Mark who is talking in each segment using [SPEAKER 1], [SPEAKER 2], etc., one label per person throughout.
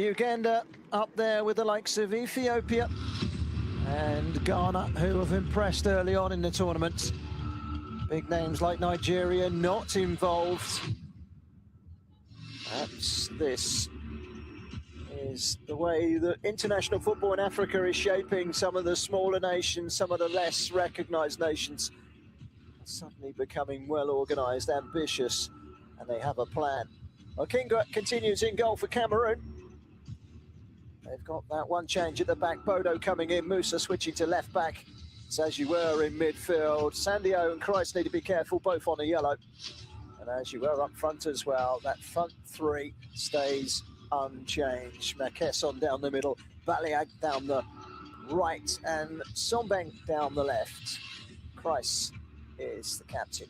[SPEAKER 1] Uganda up there with the likes of Ethiopia and Ghana, who have impressed early on in the tournament. Big names like Nigeria not involved. Perhaps this is the way that international football in Africa is shaping some of the smaller nations, some of the less recognised nations, suddenly becoming well organised, ambitious, and they have a plan. Okinga continues in goal for Cameroon. They've got that one change at the back. Bodo coming in, Musa switching to left back. It's as you were in midfield. Sandio and Christ need to be careful, both on a yellow. And as you were up front as well, that front three stays unchanged. Makesson down the middle, Baliag down the right, and Sombeng down the left. Christ is the captain.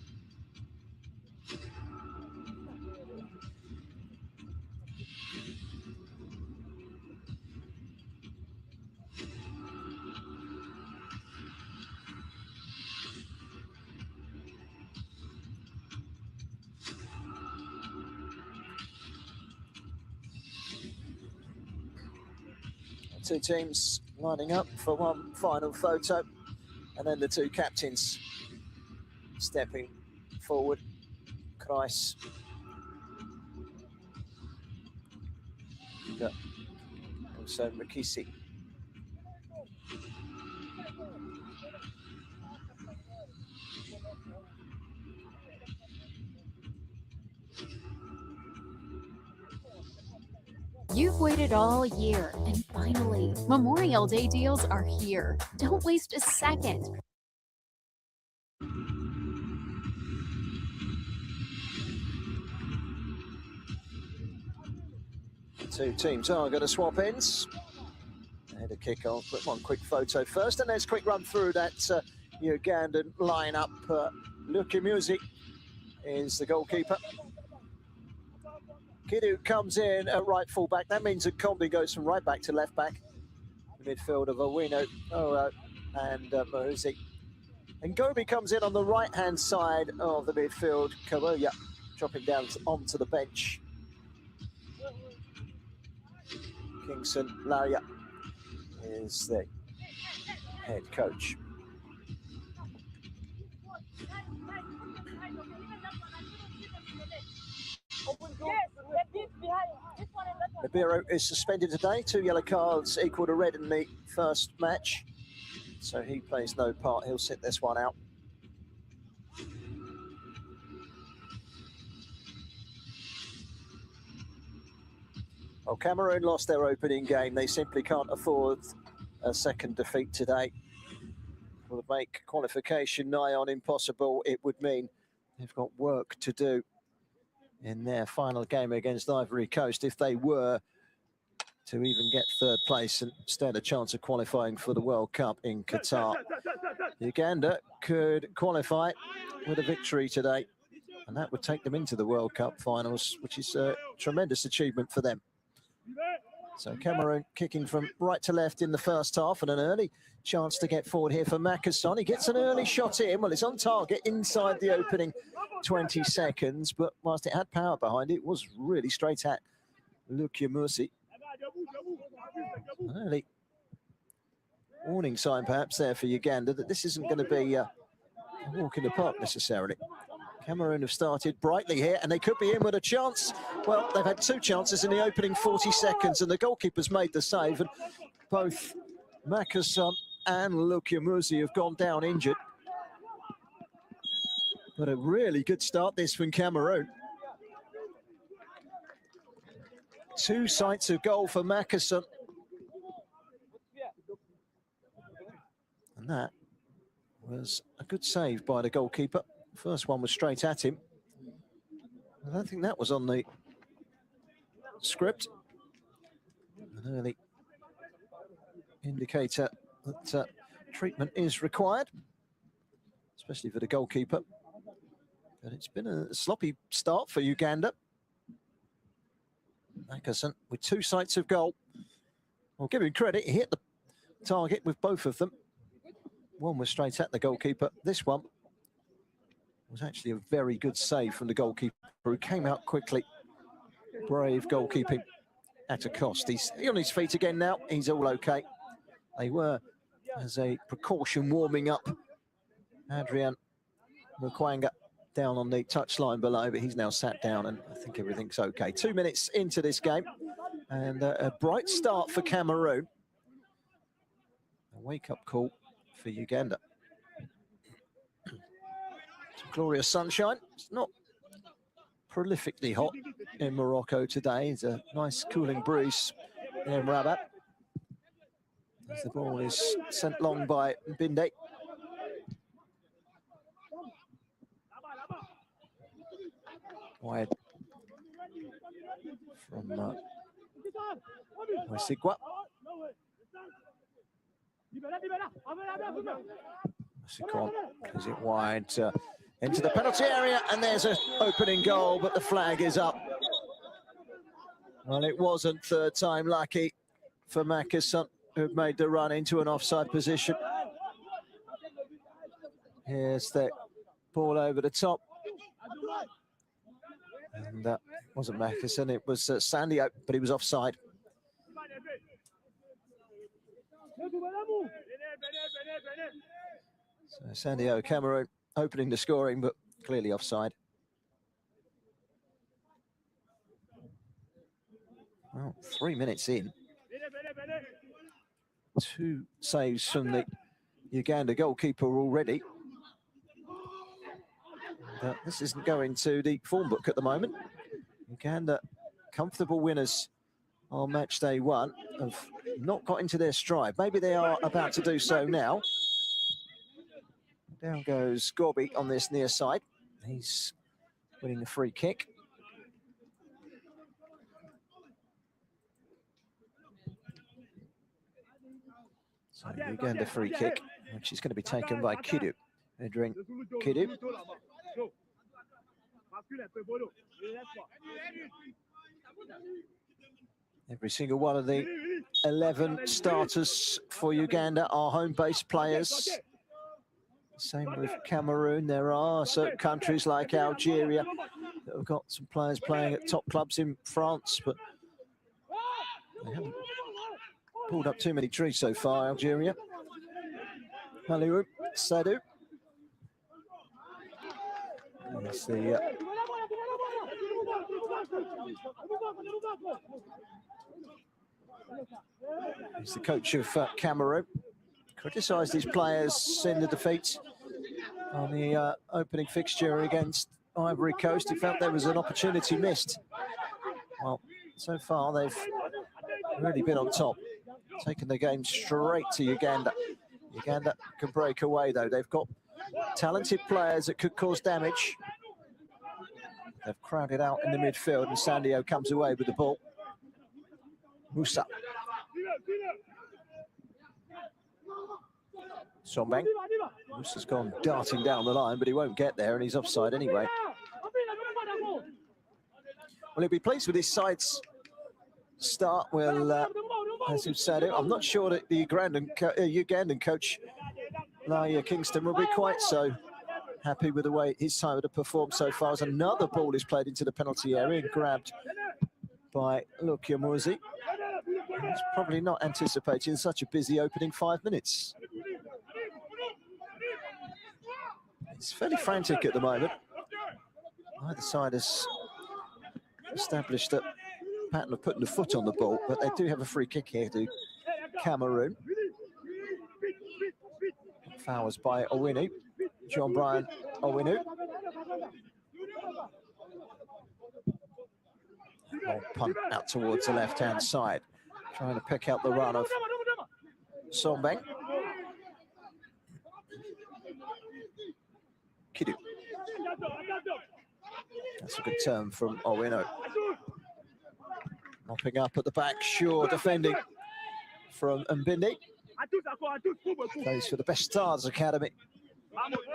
[SPEAKER 1] Two teams lining up for one final photo, and then the two captains stepping forward. Kreis, also Mukisi.
[SPEAKER 2] You've waited all year, and finally, Memorial Day deals are here. Don't waste a second.
[SPEAKER 1] Two teams are going to swap ends. Ahead of kick-off, but one quick photo first, and let's quick run through that Ugandan lineup. Lucky Music is the goalkeeper. Kidu comes in at right full-back. That means that Kombi goes from right back to left back. The midfield of Owino, and Mahuzi. And Gobi comes in on the right-hand side of the midfield. Kawoya dropping down onto the bench. Kingston Laria is the head coach. Libero is suspended today. 2 yellow cards equal to red in the first match. So he plays no part. He'll sit this one out. Well, Cameroon lost their opening game. They simply can't afford a second defeat today. It would make qualification nigh on impossible. It would mean they've got work to do in their final game against Ivory Coast if they were to even get third place and stand a chance of qualifying for the World Cup in Qatar. Uganda could qualify with a victory today, and that would take them into the World Cup finals, which is a tremendous achievement for them. So Cameroon kicking from right to left in the first half, and an early chance to get forward here for Makesson. He gets an early shot in. Well, it's on target inside the opening 20 seconds, but whilst it had power behind it, it was really straight at Lukia Mursi. Early warning sign perhaps there for Uganda that this isn't going to be a walk in the park necessarily. Cameroon have started brightly here, and they could be in with a chance. Well, they've had two chances in the opening 40 seconds, and the goalkeeper's made the save, and both Makesson and Lukia Mursi have gone down injured. But a really good start this from Cameroon. Two sights of goal for Makesson. And that was a good save by the goalkeeper. First one was straight at him. I don't think that was on the script. An early indicator that treatment is required, especially for the goalkeeper. But it's been a sloppy start for Uganda. Makesson with two sights of goal. I'll give him credit, he hit the target with both of them. One was straight at the goalkeeper. This one was actually a very good save from the goalkeeper, who came out quickly. Brave goalkeeping at a cost. He's on his feet again now. He's all okay. They were, as a precaution, warming up Adrian Mukwanga down on the touchline below, but he's now sat down and I think everything's okay. 2 minutes into this game and a bright start for Cameroon. A wake-up call for Uganda. Some glorious sunshine. It's not prolifically hot in Morocco today. It's a nice cooling breeze in Rabat. As the ball is sent long by Binde. Wide from Sigwa. Is it wide into the penalty area, and there's an opening goal, but the flag is up. Well, it wasn't third time lucky for Mackerson, who made the run into an offside position. Here's the ball over the top. And that wasn't Mackerson, it was Sandio, but he was offside. So Sandio, Cameroon, opening the scoring, but clearly offside. Well, 3 minutes in. 2 saves from the Uganda goalkeeper already. This isn't going to the form book at the moment. Uganda, comfortable winners on match day 1, have not got into their stride. Maybe they are about to do so now. Down goes Gorby on this near side. He's winning a free kick. So Uganda free kick, which is going to be taken by Kidu. Entering Kidu. Every single one of the 11 starters for Uganda are home-based players. Same with Cameroon. There are certain countries like Algeria that have got some players playing at top clubs in France, but they haven't pulled up too many trees so far, Algeria. Maliru, Sadou. It's the coach of Cameroon. Criticised his players in the defeat on the opening fixture against Ivory Coast. He felt there was an opportunity missed. Well, so far they've really been on top, taking the game straight to Uganda. Uganda can break away though. They've got talented players that could cause damage. They've crowded out in the midfield and Sandio comes away with the ball. Musa. Sombang. Musa's gone darting down the line, but he won't get there and he's offside anyway. Well, he'll be pleased with his side's start. Well, as you said, I'm not sure that the Ugandan coach, Laia Kingston, will be quite so happy with the way his side would have performed so far, as another ball is played into the penalty area and grabbed by Lukia Muzi. He's probably not anticipating such a busy opening 5 minutes. It's fairly frantic at the moment. Either side has established a pattern of putting the foot on the ball, but they do have a free kick here to Cameroon. Fouls by Owinu, John Brian Owinu. Punt out towards the left-hand side, trying to pick out the run of Sombang. Kidu. That's a good turn from Owinu. Mopping up at the back, sure defending from Mbindi. Plays for the Best Stars Academy.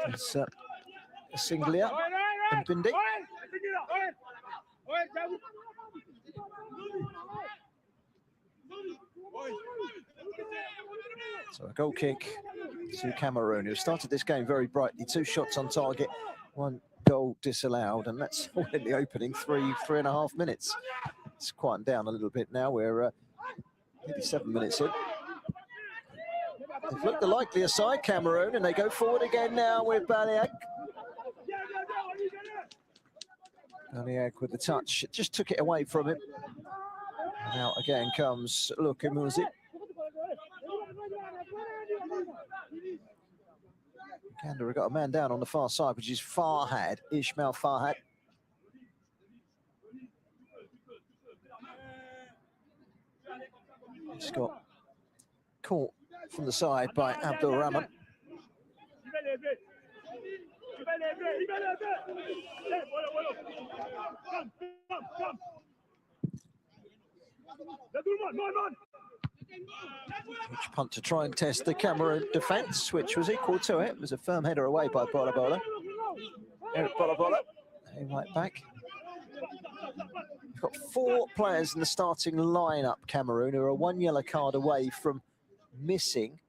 [SPEAKER 1] It's Singlia Mbindi. So a goal kick to Cameroon, who started this game very brightly. 2 shots on target, 1 goal disallowed, and that's all in the opening 3.5 minutes. It's quieted down a little bit now. We're 87 minutes in. They've looked the likelier side, Cameroon, and they go forward again now with Baliak. Baliak with the touch, it just took it away from him. And out again comes Lukimuzi. Uganda have got a man down on the far side, which is Farhad, Ismail Farhad. He's got caught from the side by Abdul Rahman. Huge punt to try and test the Cameroon defence, which was equal to it. It was a firm header away by Bolabola. Eric Bolabola, right back. We've got 4 players in the starting lineup, Cameroon, who are 1 yellow card away from missing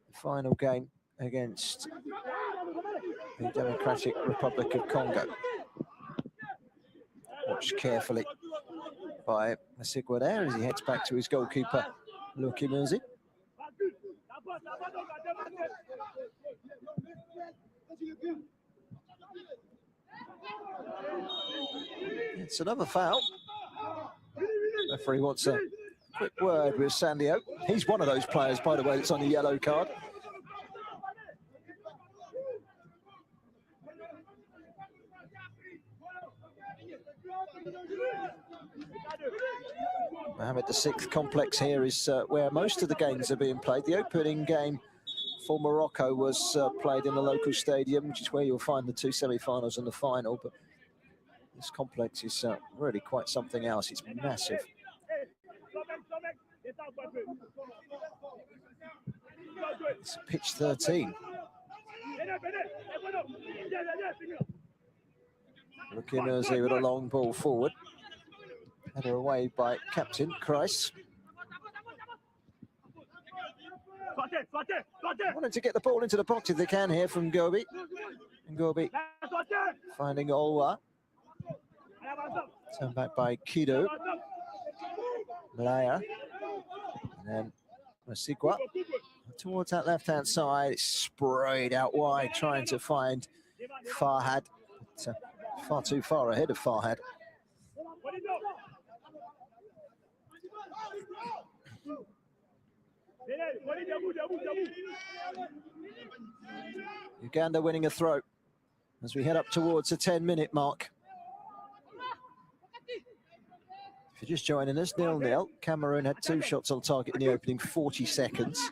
[SPEAKER 1] the final game against the Democratic Republic of Congo. Watched carefully by Masigwa there as he heads back to his goalkeeper, Lukimuzi. It's another foul. Referee wants a quick word with Sandio. He's one of those players, by the way, that's on a yellow card. Mohammed VI complex here is where most of the games are being played. The opening game for Morocco was played in the local stadium, which is where you'll find the 2 semi-finals and the final. But this complex is really quite something else. It's massive. It's pitch 13. Lukimuzi with a long ball forward. Header away by captain Kreis. Wanted to get the ball into the box if they can here from Gobi. And Gobi finding Olwa. Turned back by Kido. Malaya. And then Masigwa. Towards that left-hand side, it's sprayed out wide, trying to find Farhad. But, far too far ahead of Farhad. Uganda winning a throw as we head up towards the 10-minute mark. If you're just joining us, 0-0. Cameroon had 2 shots on target in the opening 40 seconds.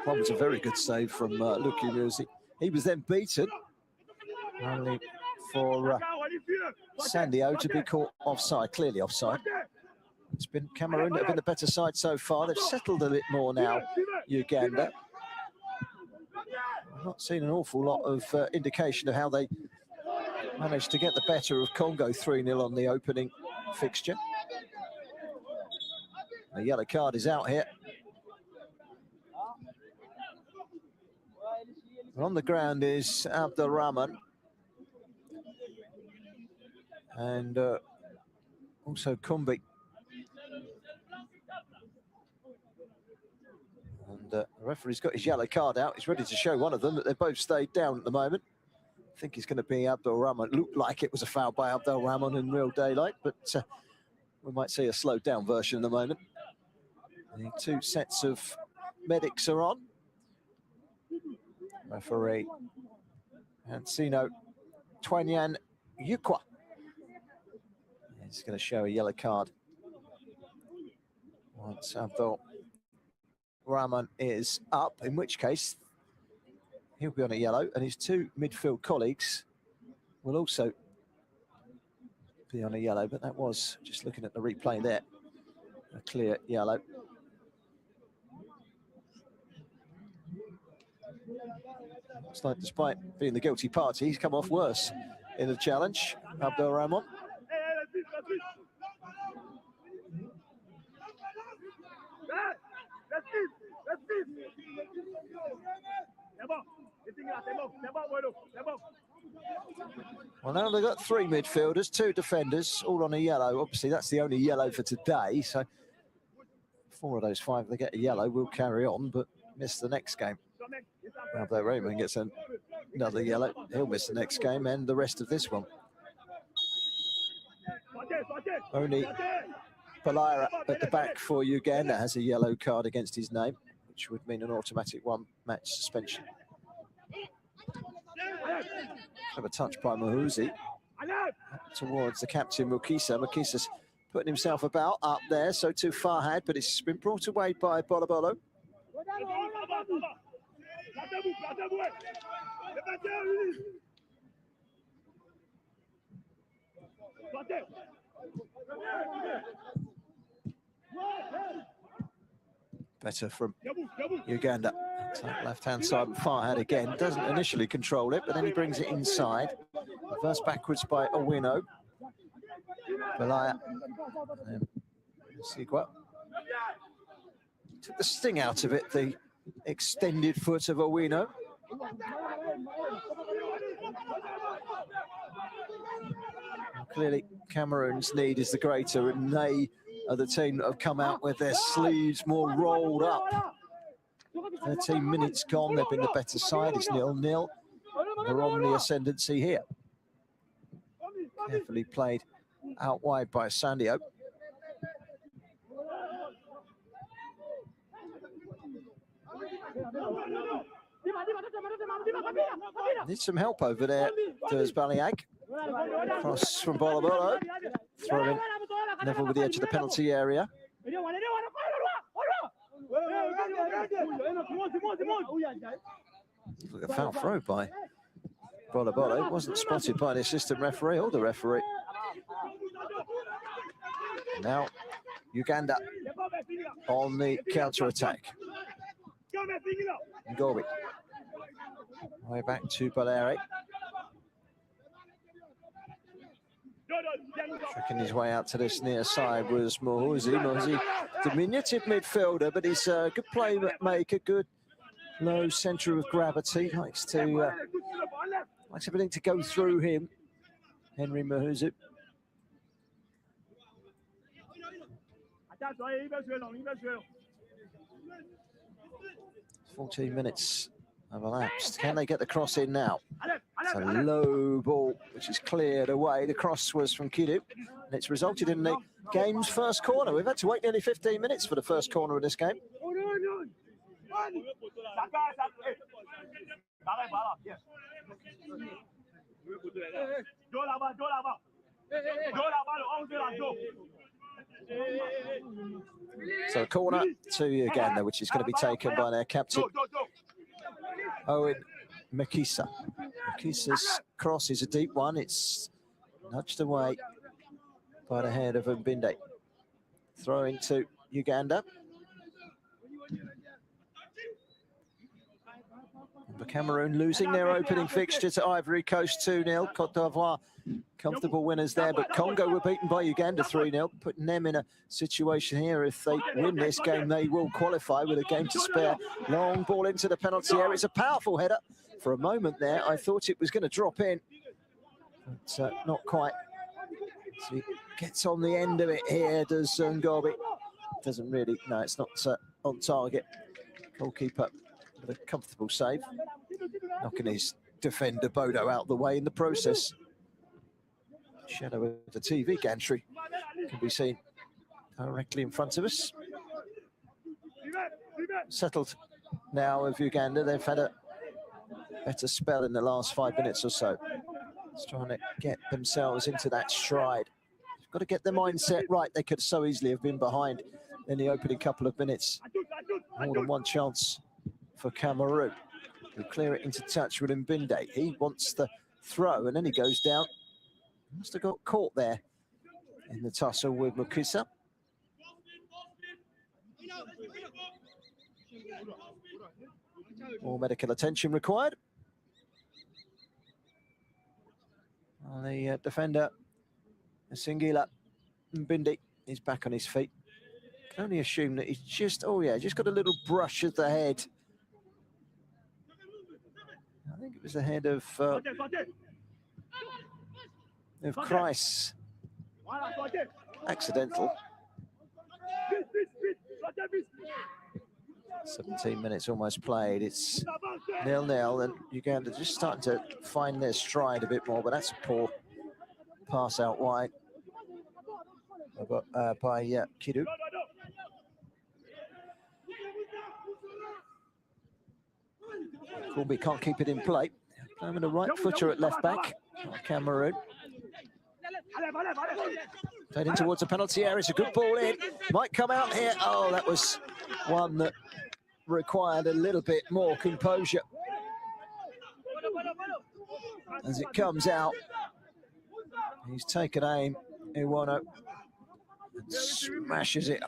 [SPEAKER 1] One was a very good save from Lukimuzi. He was then beaten, only for Sandio to be caught offside, clearly offside. It's been Cameroon that have been the better side so far. They've settled a bit more now, Uganda. I've not seen an awful lot of indication of how they managed to get the better of Congo 3-0 on the opening fixture. The yellow card is out here. On the ground is Abdul Rahman. And also Kumbi. And the referee's got his yellow card out. He's ready to show one of them that they've both stayed down at the moment. I think he's going to be Abdul Rahman. It looked like it was a foul by Abdul Rahman in real daylight, but we might see a slowed down version in a moment. The 2 sets of medics are on. Referee Hansino Twanyan Yukwa. He's going to show a yellow card once Abdul Rahman is up, in which case he'll be on a yellow, and his 2 midfield colleagues will also be on a yellow, but that was, just looking at the replay there, a clear yellow. Looks like despite being the guilty party, he's come off worse in the challenge, Abdul Rahman. Well, now they've got 3 midfielders, 2 defenders, all on a yellow. Obviously, that's the only yellow for today. So 4 of those 5, they get a yellow, will carry on, but miss the next game. Now, though Raymond gets another yellow, he'll miss the next game and the rest of this one. Only Balayra at the back for Uganda has a yellow card against his name, which would mean an automatic 1-match suspension. Have a touch by Mahuzi towards the captain Mukisa. Mukisa's putting himself about up there, so too Farhad, but it's been brought away by Bolobolo. Better from Uganda. Left-hand side, Farhad again. Doesn't initially control it, but then he brings it inside. Reverse backwards by Owino. Belaya. Sigua. Took the sting out of it, the extended foot of Owino. Clearly, Cameroon's need is the greater, and they are the team that have come out with their sleeves more rolled up. 13 minutes gone, they've been the better side. It's 0-0. They're on the ascendancy here. Carefully played out wide by Sandio. Needs some help over there, does Baliag. Cross from Bolobolo. Throwing level with the edge of the penalty area. Look at a foul throw by Bolobolo. It wasn't spotted by the assistant referee or the referee. Now Uganda on the counter-attack. Ngobi. Way back to Baleri. Tricking his way out to this near side was Mohuzi. Mohuzi, diminutive midfielder, but he's a good playmaker, good low centre of gravity. Likes everything to go through him. Henry Mohuzi. 14 minutes have elapsed. Can they get the cross in now? It's a low ball, which is cleared away. The cross was from Kidu, and it's resulted in the game's first corner. We've had to wait nearly 15 minutes for the first corner of this game. So a corner to Uganda, which is going to be taken by their captain, Owen Makisa. Makisa's cross is a deep one. It's nudged away by the head of Mbinde. Throw into Uganda. But Cameroon losing their opening fixture to Ivory Coast 2-0. Côte d'Ivoire comfortable winners there, but Congo were beaten by Uganda 3-0, putting them in a situation here. If they win this game, they will qualify with a game to spare. Long ball into the penalty area. It's a powerful header. For a moment there, I thought it was going to drop in, but not quite. So he gets on the end of it here, does Ngobi. Doesn't really, no, it's not on target. Goalkeeper with a comfortable save, knocking his defender Bodo out the way in the process. Shadow of the TV gantry can be seen directly in front of us. Settled now of Uganda. They've had a better spell in the last 5 minutes or so. Just trying to get themselves into that stride. Got to get the mindset right. They could so easily have been behind in the opening couple of minutes. More than one chance for Cameroon. He'll clear it into touch with Mbinde. He wants the throw, and then he goes down. Must have got caught there in the tussle with Mukisa. More medical attention required. Well, the defender, Singila Mbinde, is back on his feet. Can only assume that he's just, oh yeah, just got a little brush of the head. I think it was the head of of Christ. Accidental. 17 minutes almost played. It's 0-0, and Uganda just starting to find their stride a bit more, but that's a poor pass out wide by Kidu. Colby can't keep it in play. Playing with a right footer at left back. Cameroon. Played in towards the penalty area. It's a good ball in. Might come out here. Oh, that was one that required a little bit more composure. As it comes out, he's taken aim. Iwano smashes it.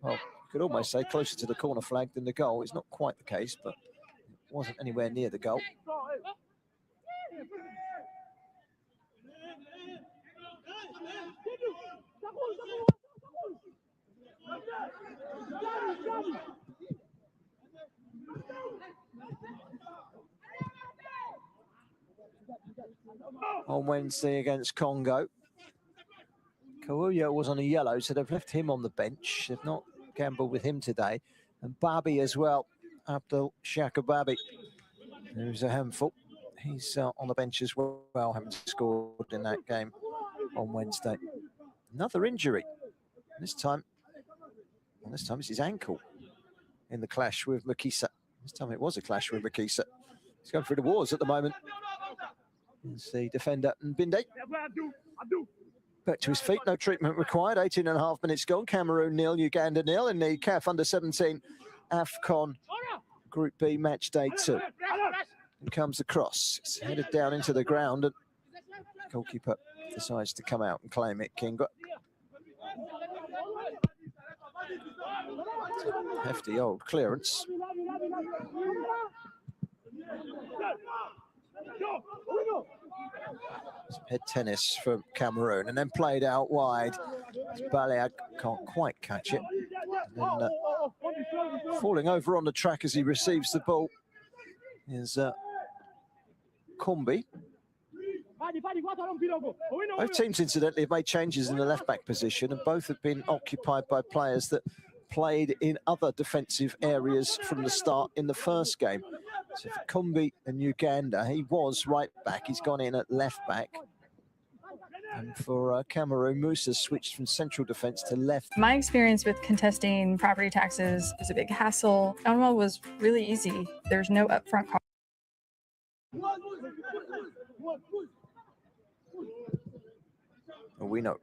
[SPEAKER 1] Well, you could almost say closer to the corner flag than the goal. It's not quite the case, but it wasn't anywhere near the goal. On Wednesday against Congo, Kawuya was on a yellow, so they've left him on the bench. They've not gambled with him today. And Babi as well, Abdul Shaka Babi, who's a handful. He's on the bench as well, having scored in that game on Wednesday. Another injury. This time it's his ankle in the clash with Makisa. This time it was a clash with Makisa. He's going through the wars at the moment. It's the defender, Binde. Back to his feet, no treatment required. 18.5 minutes gone. Cameroon 0, Uganda 0 in the CAF Under-17 AFCON Group B match day 2. Here comes the cross. It's headed down into the ground, and the goalkeeper decides to come out and claim it, Kinga. Hefty old clearance. Some head tennis from Cameroon, and then played out wide. Baleag can't quite catch it. And then, falling over on the track as he receives the ball is Kombi. Both teams, incidentally, have made changes in the left-back position, and both have been occupied by players that played in other defensive areas from the start in the first game. So for Kombi and Uganda, he was right back. He's gone in at left back. And for Cameroon, Musa switched from central defence to left.
[SPEAKER 3] My experience with contesting property taxes is a big hassle. Elma was really easy. There's no upfront cost.
[SPEAKER 1] We know.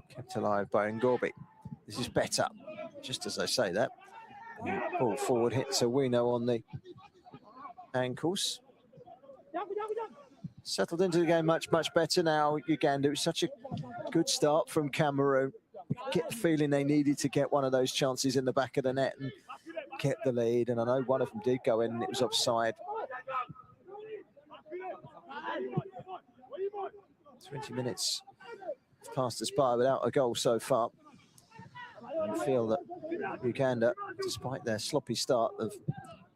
[SPEAKER 1] Kept alive by Ngobi. This is better. Just as I say that. Ball forward hits Owino on the ankles. Settled into the game much better now, Uganda. It was such a good start from Cameroon. Get the feeling they needed to get one of those chances in the back of the net and get the lead. And I know one of them did go in and it was offside. 20 minutes passed us by without a goal so far. I feel that Uganda, despite their sloppy start, have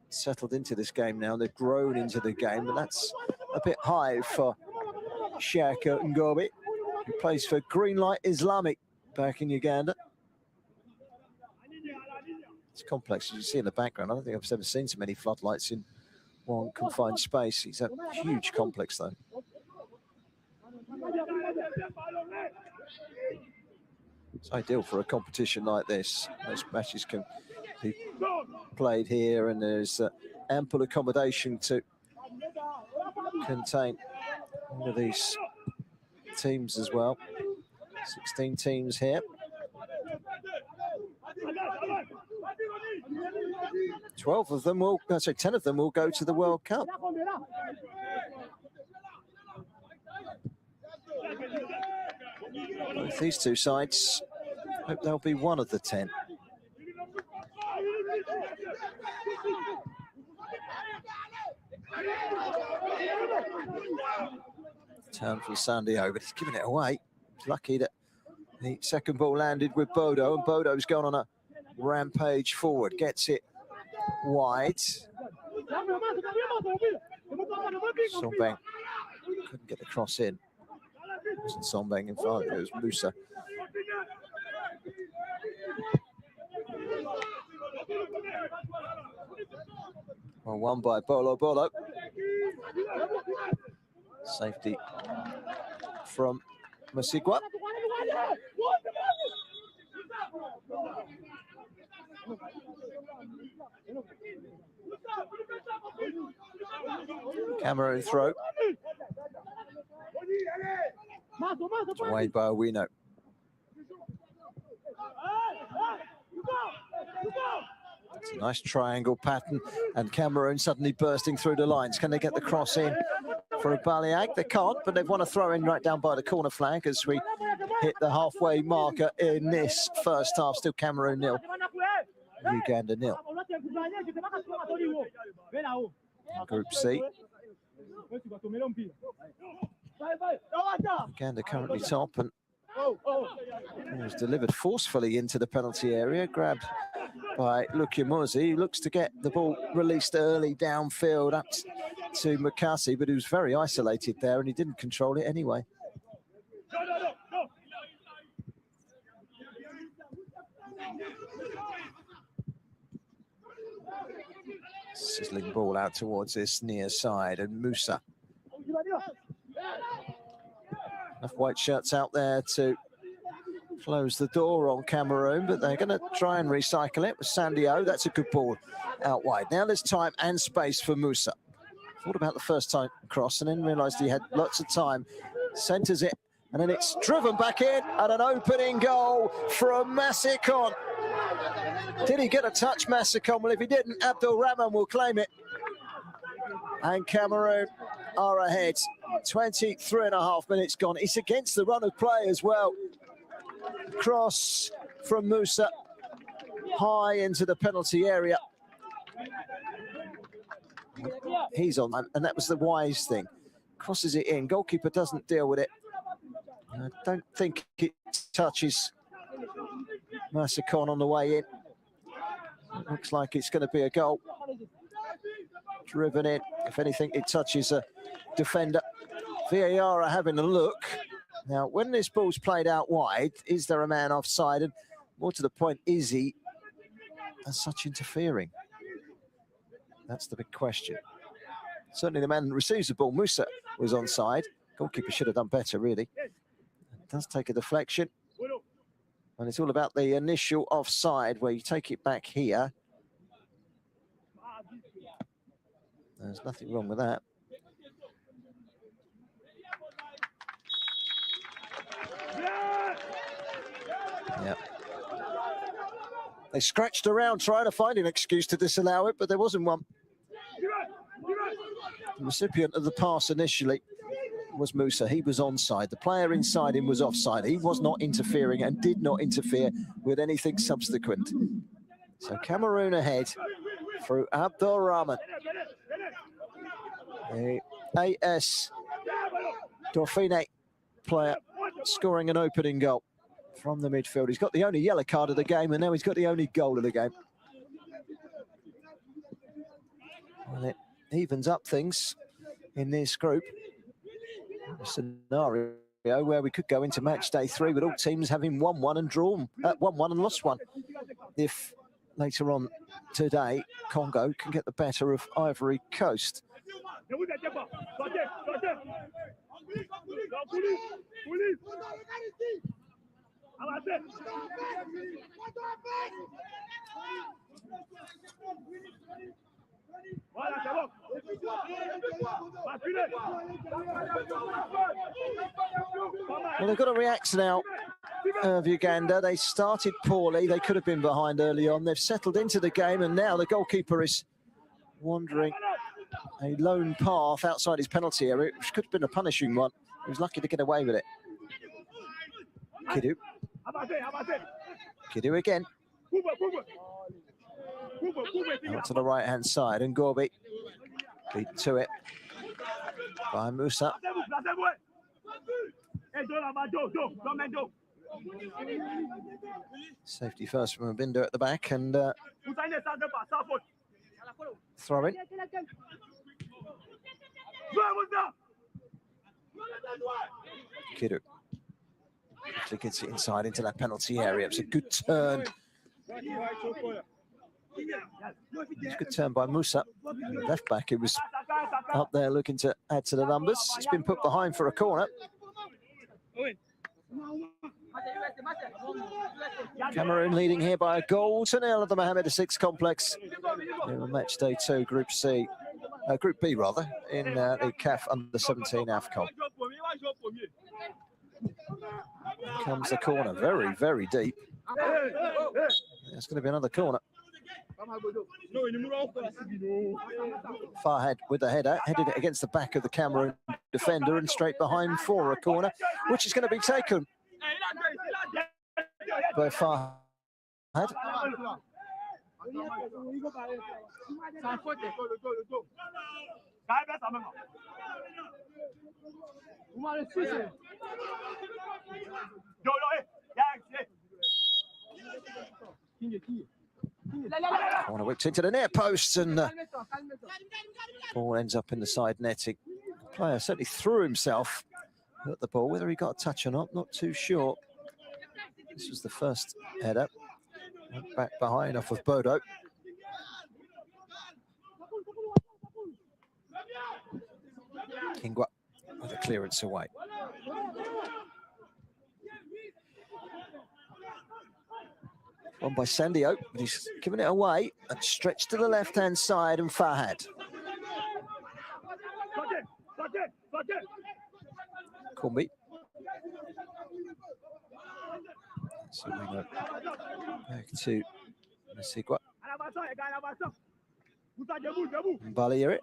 [SPEAKER 1] settled into this game now. They've grown into the game, but that's a bit high for Shaka Ngobi, who plays for Greenlight Islamic back in Uganda. It's complex, as you see in the background. I don't think I've ever seen so many floodlights in one confined space. It's a huge complex, though. It's ideal for a competition like this. Most matches can be played here, and there's ample accommodation to contain all of these teams as well. 16 teams here. 12 of them will, sorry, 10 of them will go to the World Cup. Both these two sides hope they'll be one of the 10. Turn for Sandio, but he's giving it away. He's lucky that the second ball landed with Bodo, and Bodo's gone on a rampage forward. Gets it wide. Sombeng couldn't get the cross in. wasn't Sombeng in front, it was Musa. Well, won by Bolo Bolo. Safety from Masigwa. Cameroon throw. It's away by Owino. It's a nice triangle pattern, and Cameroon suddenly bursting through the lines. Can they get the cross in for a Baliag? They can't, but they've won a throw in right down by the corner flag as we hit the halfway marker in this first half. Still Cameroon 0, Uganda 0. Group C. Uganda currently top, and was delivered forcefully into the penalty area, grabbed by Lukimuzi, who looks to get the ball released early downfield up to Mukasi, but he was very isolated there and he didn't control it anyway. Sizzling ball out towards this near side, and Musa. Enough white shirts out there to close the door on Cameroon, but they're going to try and recycle it with Sandio. That's a good ball out wide. Now there's time and space for Musa. Thought about the first time cross and then realised he had lots of time. Centres it, and then it's driven back in, and an opening goal from Masikon. Did he get a touch, Masikon? Well, if he didn't, Abdul Rahman will claim it. And Cameroon are ahead. 23.5 minutes gone. It's against the run of play as well. Cross from Musa, high into the penalty area. He's on, and that was the wise thing. Crosses it in, goalkeeper doesn't deal with it. I don't think it touches Masikon on the way in. It looks like it's going to be a goal. Driven in, if anything, it touches a defender. VAR are having a look. Now, when this ball's played out wide, is there a man offside? And more to the point, is he as such interfering? That's the big question. Certainly the man who receives the ball, Musa, was onside. Goalkeeper should have done better, really. It does take a deflection. And it's all about the initial offside, where you take it back here. There's nothing wrong with that. Yeah. They scratched around trying to find an excuse to disallow it, but there wasn't one. The recipient of the pass initially was Musa. He was onside. The player inside him was offside. He was not interfering and did not interfere with anything subsequent. So Cameroon ahead through Abdul Rahman. The AS Dauphine player scoring an opening goal from the midfield. He's got the only yellow card of the game, and now he's got the only goal of the game. Well, it evens up things in this group. A scenario where we could go into match day 3 with all teams having won one and drawn, won one and lost one. If later on today, Congo can get the better of Ivory Coast. Well, they've got a react now of Uganda. They started poorly. They could have been behind early on. They've settled into the game, and now the goalkeeper is wandering a lone path outside his penalty area, which could have been a punishing one. He was lucky to get away with it. Kidu. Kidu again. Out to the right-hand side, and Gorby beat to it by Musa. Safety first from Abindo at the back, and throw in. Kidu. Quickly gets it inside into that penalty area. It's a good turn. It's a good turn by Musa, left back. It was up there looking to add to the numbers. It's been put behind for a corner. Cameroon leading here by a goal to nil at the Mohamed VI complex. In match day 2, Group C, Group B rather, in the CAF U17 AFCON. Here comes the corner, very, very deep. There's going to be another corner. Farhad with the header, headed it against the back of the Cameroon defender and straight behind for a corner, which is going to be taken by Farhad. Corner whipped into the near post and ball ends up in the side netting. The player certainly threw himself at the ball. Whether he got a touch or not too sure. This was the first header. Went back behind off of Bodo. Kingwa with a clearance away. One by Sandio, but he's given it away and stretched to the left-hand side, and Farhad. Kumbi. So we go back to Masigwa. Mbaliere.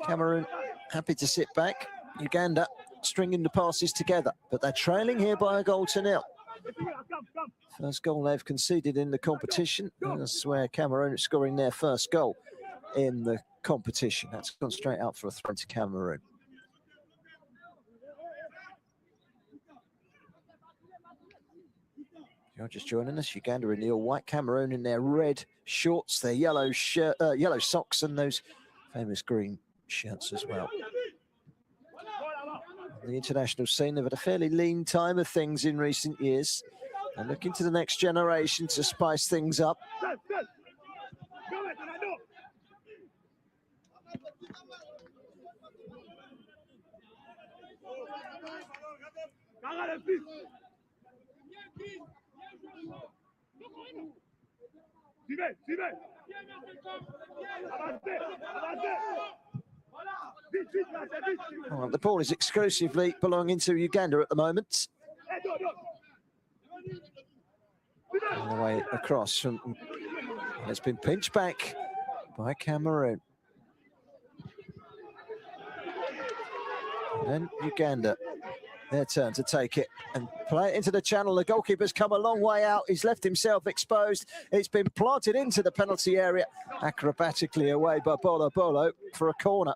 [SPEAKER 1] Cameroon happy to sit back. Uganda stringing the passes together, but they're trailing here by a goal to nil. First goal they've conceded in the competition. That's where Cameroon is scoring their first goal in the competition. That's gone straight out for a throw to Cameroon. You're just joining us. Uganda in the all-white, Cameroon in their red shorts, their yellow shirt, yellow socks, and those famous green shirts as well. The international scene, they've had a fairly lean time of things in recent years. They're looking to the next generation to spice things up. Well, the ball is exclusively belonging to Uganda at the moment. All the way across from, it's been pinched back by Cameroon. And then Uganda, their turn to take it and play it into the channel. The goalkeeper's come a long way out. He's left himself exposed. It's been planted into the penalty area, acrobatically away by Bolo for a corner.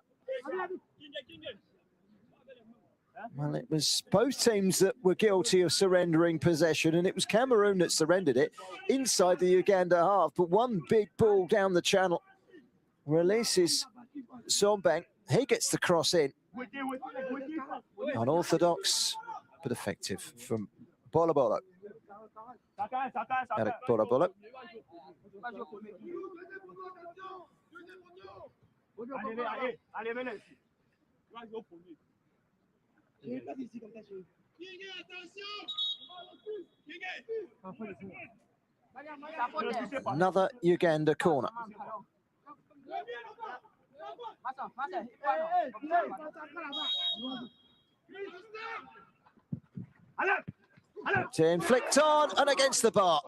[SPEAKER 1] Well, it was both teams that were guilty of surrendering possession, and it was Cameroon that surrendered it inside the Uganda half. But one big ball down the channel releases Sombang. He gets the cross in. Unorthodox, but effective from Bolo. Eric Bolo. Another Uganda corner. To flicked on and against the bar.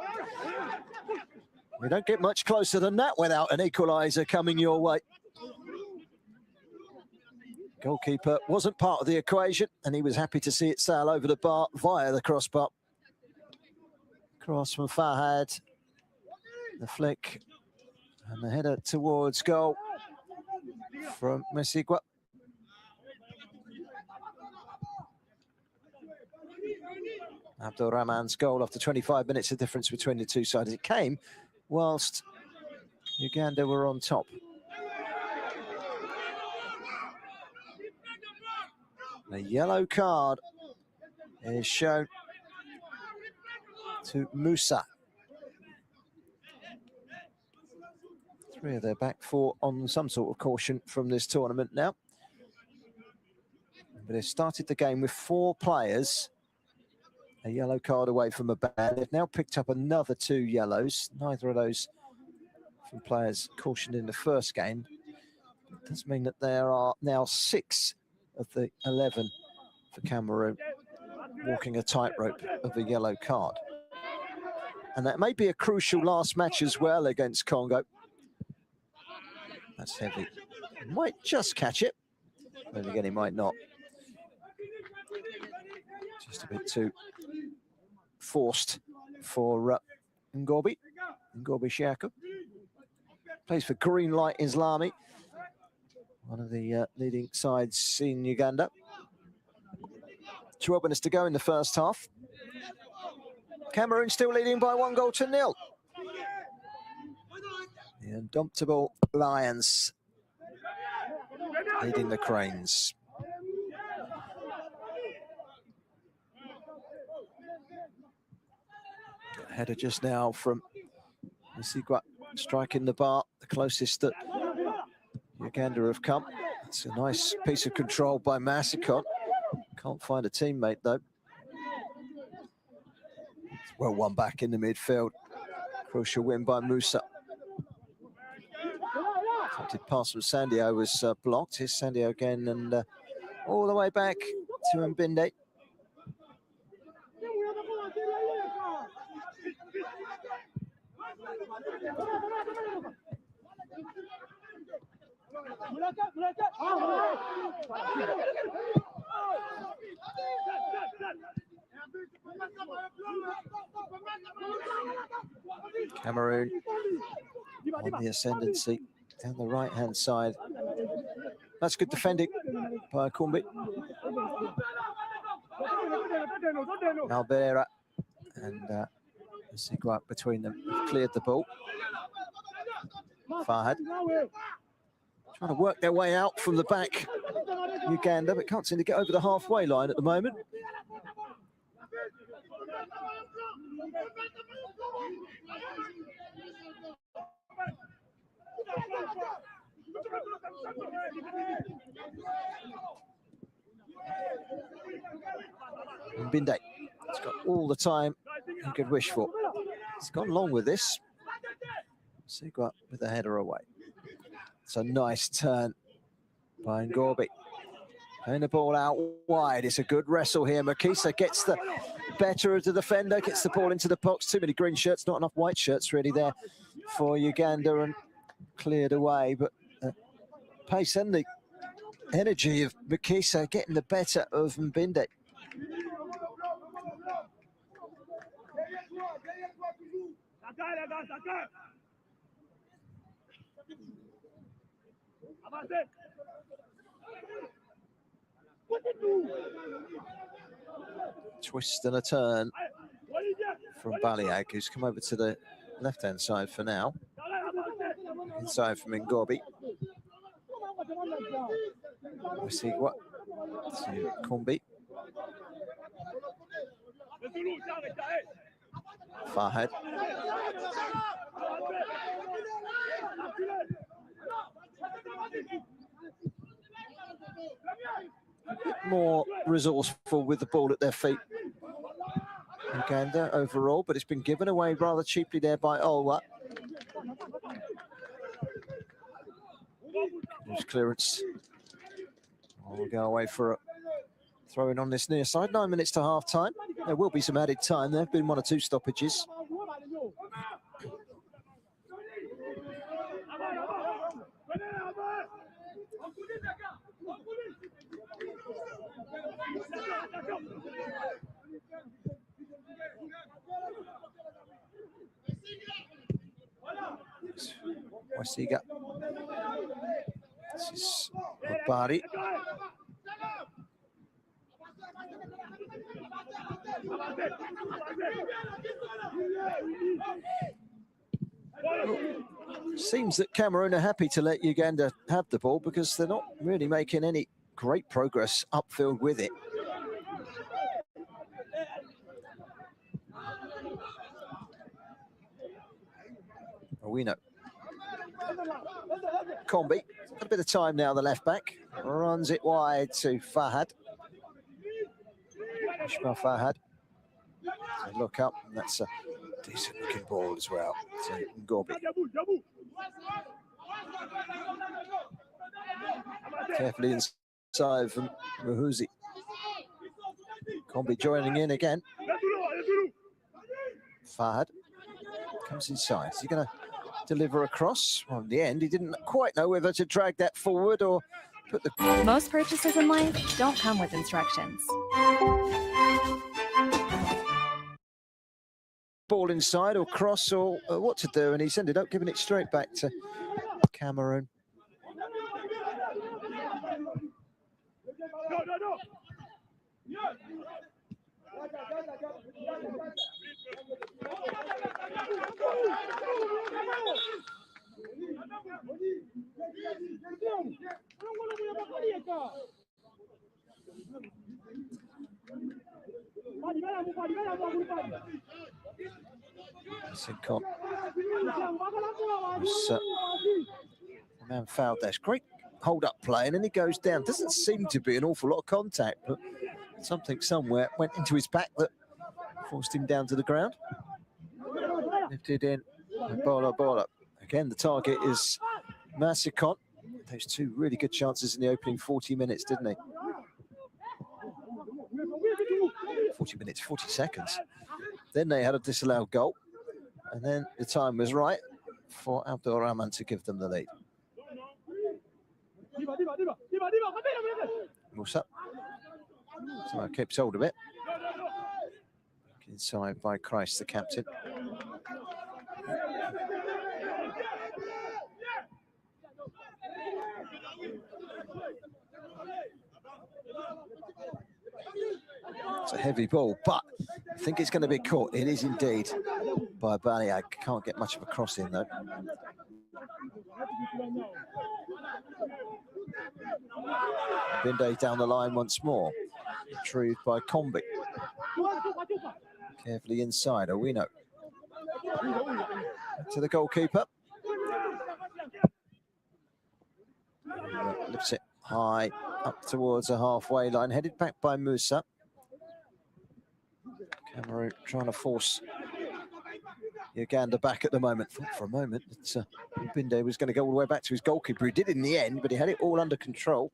[SPEAKER 1] We don't get much closer than that without an equaliser coming your way. Goalkeeper wasn't part of the equation, and he was happy to see it sail over the bar via the crossbar. Cross from Farhad. The flick and the header towards goal from Masigwa. Abdul Rahman's goal after 25 minutes, the difference between the two sides. It came whilst Uganda were on top. A yellow card is shown to Musa. 3 of their back 4 on some sort of caution from this tournament now. But they've started the game with 4 players. A yellow card away from a ban. They've now picked up another 2 yellows. Neither of those from players cautioned in the first game. It does mean that there are now 6 of the 11 for Cameroon walking a tightrope of a yellow card. And that may be a crucial last match as well against Congo. That's heavy. Might just catch it. Then again, he might not. Just a bit too forced for Ngobi Shako. Plays for Green Light Islami, one of the leading sides in Uganda. 12 minutes to go in the first half. Cameroon still leading by 1-0. The indomitable Lions leading the Cranes. Header just now from Musigwa, striking the bar, the closest that Uganda have come. It's a nice piece of control by Massicot. Can't find a teammate though. Well, one back in the midfield. Crucial win by Musa. Attempted pass from Sandio was blocked. Here's Sandio again, and all the way back to Mbinde. Cameroon on the ascendancy down the right-hand side. That's good defending by Kumbi. Albera and Sigua between them cleared the ball. Farhad trying to work their way out from the back, Uganda, but can't seem to get over the halfway line at the moment. Mbinde, it's got all the time you could wish for. It's gone long with this. Sigua with the header away. It's a nice turn by Ngobi. Playing the ball out wide. It's a good wrestle here. Makisa gets the better of the defender, gets the ball into the box. Too many green shirts, not enough white shirts really there for Uganda, and cleared away. But the pace and the energy of Makisa getting the better of Mbinde. Twist and a turn from Baliag, who's come over to the left-hand side for now. Inside from Ngobi. We see what to Kumbi. Farhad. A bit more resourceful with the ball at their feet, Uganda overall, but it's been given away rather cheaply there by Olwa. There's clearance. We'll go away for a throw-in on this near side. 9 minutes to half-time. There will be some added time. There have been 1 or 2 stoppages. Wasiga. This is Bari. Seems that Cameroon are happy to let Uganda have the ball because they're not really making any great progress upfield with it. We know. Combi, got a bit of time now, the left back. Runs it wide to Fahad. Ishmael Fahad. So look up, and that's a decent looking ball as well. To Ngobi. Carefully inside from Muhuzi. Combi joining in again. Fahad comes inside. Is he going to deliver across? Well, in the end, he didn't quite know whether to drag that forward or put the...
[SPEAKER 2] Most purchases in life don't come with instructions.
[SPEAKER 1] Ball inside or cross or what to do, and he's ended up giving it straight back to Cameroon. Sincon was man fouled there. Great hold up play, and then he goes down. Doesn't seem to be an awful lot of contact, but something somewhere went into his back that forced him down to the ground. Lifted in, Bola. Again, the target is Massicon. Those two really good chances in the opening 40 minutes, didn't they? 40 minutes, 40 seconds. Then they had a disallowed goal. And then the time was right for Abdul Rahman to give them the lead. Musa. So keeps hold of it. Inside by Christ, the captain. It's a heavy ball, but I think it's going to be caught. It is indeed by Baliag. Can't get much of a cross in though. Binde down the line once more. Retrieved by Combi. Carefully inside, Owino. To the goalkeeper. Lifts it high up towards the halfway line. Headed back by Musa. Cameroon trying to force Uganda back at the moment. Thought for a moment that Binde was going to go all the way back to his goalkeeper. He did in the end, but he had it all under control.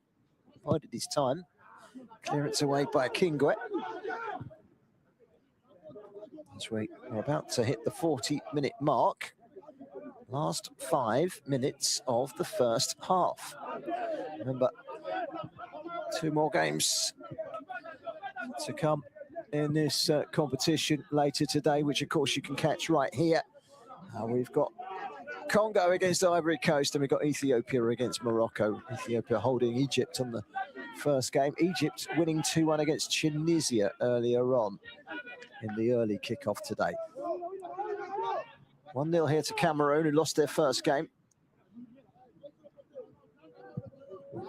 [SPEAKER 1] Bided his time. Clearance away by Kingwe. As we are about to hit the 40-minute mark. Last 5 minutes of the first half. Remember, 2 more games to come in this competition later today, which of course you can catch right here. We've got Congo against Ivory Coast, and we've got Ethiopia against Morocco. Ethiopia holding Egypt on the first game. Egypt winning 2-1 against Tunisia earlier on in the early kickoff today. 1-0 here to Cameroon, who lost their first game.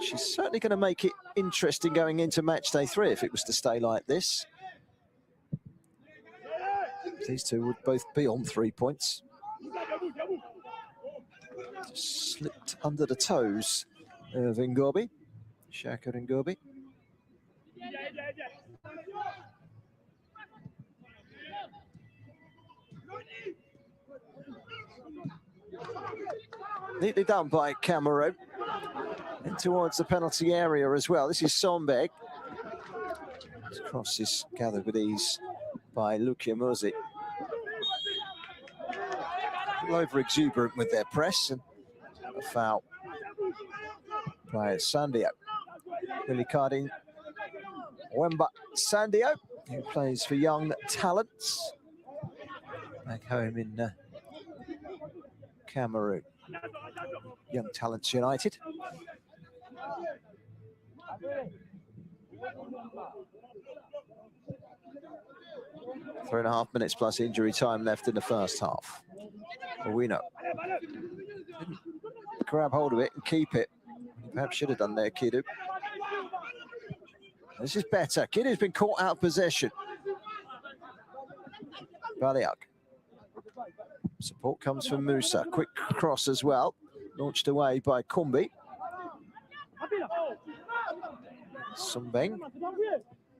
[SPEAKER 1] She's certainly going to make it interesting going into match day 3 if it was to stay like this. These two would both be on 3 points. Slipped under the toes of Ngobi, Shaka Ngobi. Neatly done by Cameroon. And towards the penalty area as well. This is Sombeg. This cross is gathered with ease by Lukia Muzi. Over exuberant with their press, and a foul by Sandio. Willie Wemba Sandio, who plays for Young Talents back home in Cameroon. Young Talents United. Three and a half minutes plus injury time left in the first half. We know. Grab hold of it and keep it. Perhaps should have done there, Kidu. This is better. Kiddie's been caught out of possession. Baliak. Support comes from Musa. Quick cross as well. Launched away by Kumbi. Sumbeng.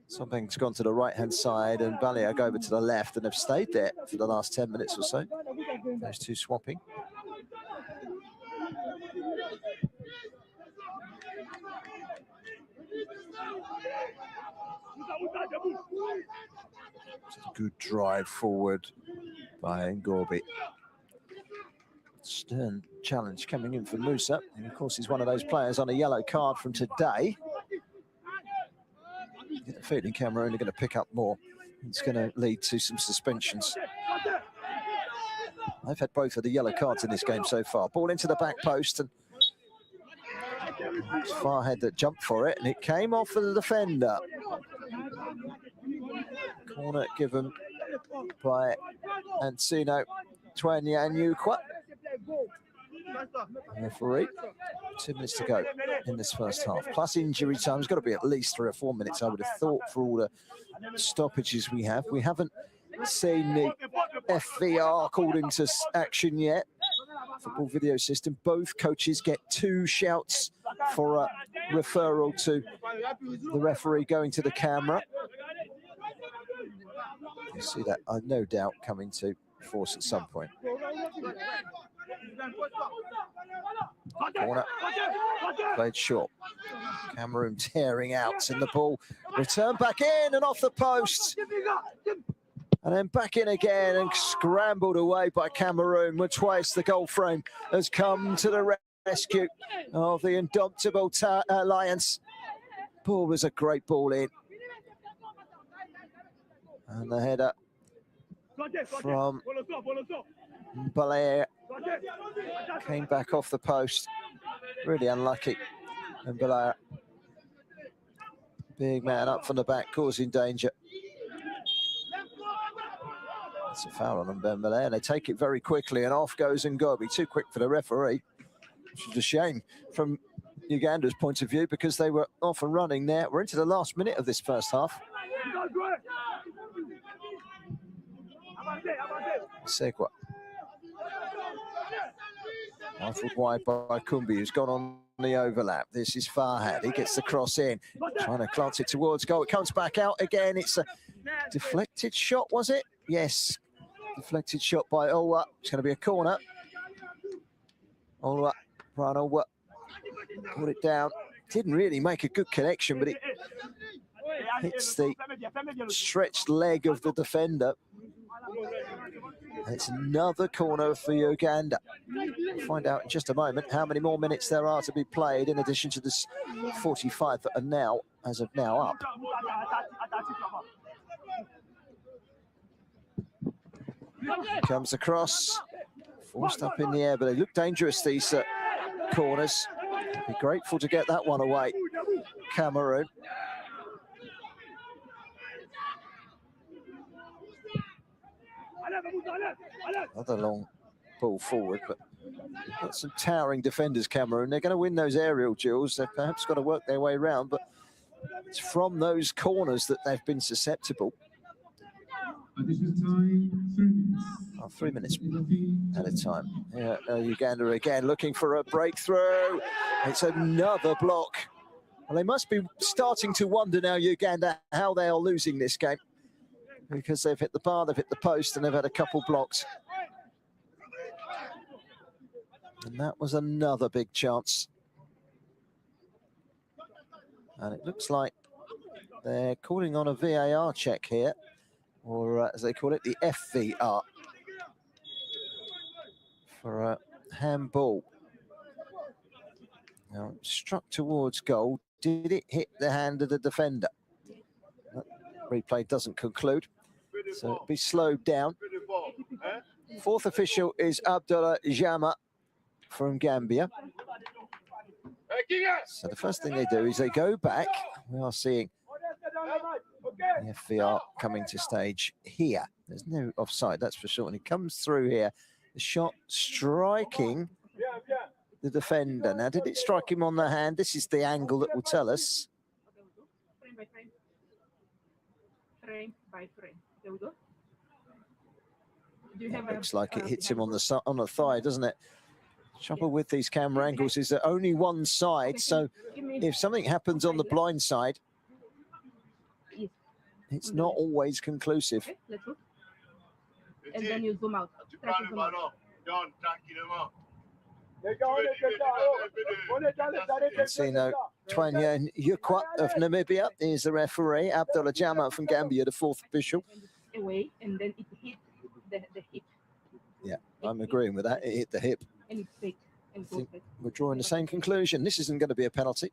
[SPEAKER 1] Sumbeng's gone to the right-hand side and Baliak over to the left and have stayed there for the last 10 minutes or so. Those two swapping. Good drive forward by Ngorbi. Stern challenge coming in for Musa. And of course, he's one of those players on a yellow card from today. I get the feeling Cameroon are going to pick up more. It's going to lead to some suspensions. They've had both of the yellow cards in this game so far. Ball into the back post, and it's Farhead that jumped for it, and it came off of the defender. Corner given by Ancino Twanyanyukwa. Referee. 2 minutes to go in this first half. Plus injury time. It's got to be at least 3 or 4 minutes, I would have thought, for all the stoppages we have. We haven't seen the FVR called into action yet. Football video system. Both coaches get 2 shouts for a referral to the referee going to the camera. You see that, no doubt, coming to force at some point. Corner, played short. Cameroon tearing out, and the ball returned back in and off the post. And then back in again and scrambled away by Cameroon, where twice the goal frame has come to the rescue of the indomitable Lions. Ball was a great ball in. And the header from Mbalaire came back off the post. Really unlucky. And Mbalaire, big man up from the back, causing danger. It's a foul on Mbalaire, and they take it very quickly, and off goes Ngobi. Too quick for the referee, which is a shame from Uganda's point of view, because they were off and running there. We're into the last minute of this first half. Segwa. Rifled wide by Kumbi, who's gone on the overlap. This is Farhad. He gets the cross in, trying to glance it towards goal. It comes back out again. It's a deflected shot, was it? Yes. Deflected shot by Olwa. It's going to be a corner. Olwa, Brian Olwa, put it down. Didn't really make a good connection, but it hits the stretched leg of the defender. And it's another corner for Uganda. We'll find out in just a moment how many more minutes there are to be played, in addition to this 45 that are now, as of now, up. Comes across, forced up in the air, but they look dangerous, these corners. Be grateful to get that one away, Cameroon. Another long ball forward, but they've got some towering defenders, Cameroon. They're going to win those aerial duels. They've perhaps got to work their way around, but it's from those corners that they've been susceptible.
[SPEAKER 4] Additional time, 3 minutes.
[SPEAKER 1] 3 minutes at a time. Yeah, Uganda again looking for a breakthrough. It's another block. Well, they must be starting to wonder now, Uganda, how they are losing this game, because they've hit the bar, they've hit the post, and they've had a couple blocks. And that was another big chance. And it looks like they're calling on a VAR check here, or as they call it, the FVR, for a handball. Now, struck towards goal. Did it hit the hand of the defender? That replay doesn't conclude, so it'll be slowed down. Fourth official is Abdullah Jama from Gambia. So the first thing they do is they go back. We are seeing the FVR coming to stage here. There's no offside, that's for sure. And he comes through here. The shot striking the defender. Now, did it strike him on the hand? This is the angle that will tell us.
[SPEAKER 5] by frame. Frame by frame. There we go. Do you have
[SPEAKER 1] Looks like it hits him on the thigh, doesn't it? Trouble with these camera angles is that only one side, so if something happens on the blind side, it's not always conclusive.
[SPEAKER 5] Okay, let's go. And then you zoom out. Try to zoom out.
[SPEAKER 1] Sino Twanya Yukwa of Namibia is the referee. Abdullah Jama from Gambia, the fourth official.
[SPEAKER 5] Away, and then it hit the hip.
[SPEAKER 1] Yeah, I'm agreeing with that. It hit the hip.
[SPEAKER 5] And it's fake. And
[SPEAKER 1] I think we're drawing the same conclusion. This isn't going to be a penalty.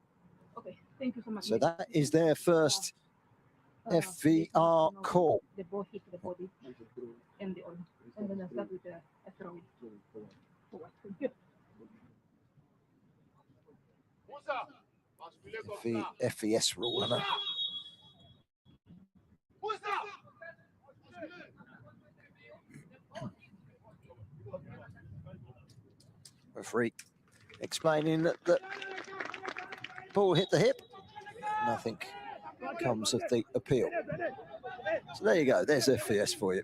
[SPEAKER 5] Okay, thank you so much.
[SPEAKER 1] So that is their first FVR call.
[SPEAKER 5] The ball hit the body and the arm. And then I start with a throw.
[SPEAKER 1] The FVS rule, I know. Referee explaining that the ball hit the hip. Nothing comes of the appeal. So there you go. There's FVS for you.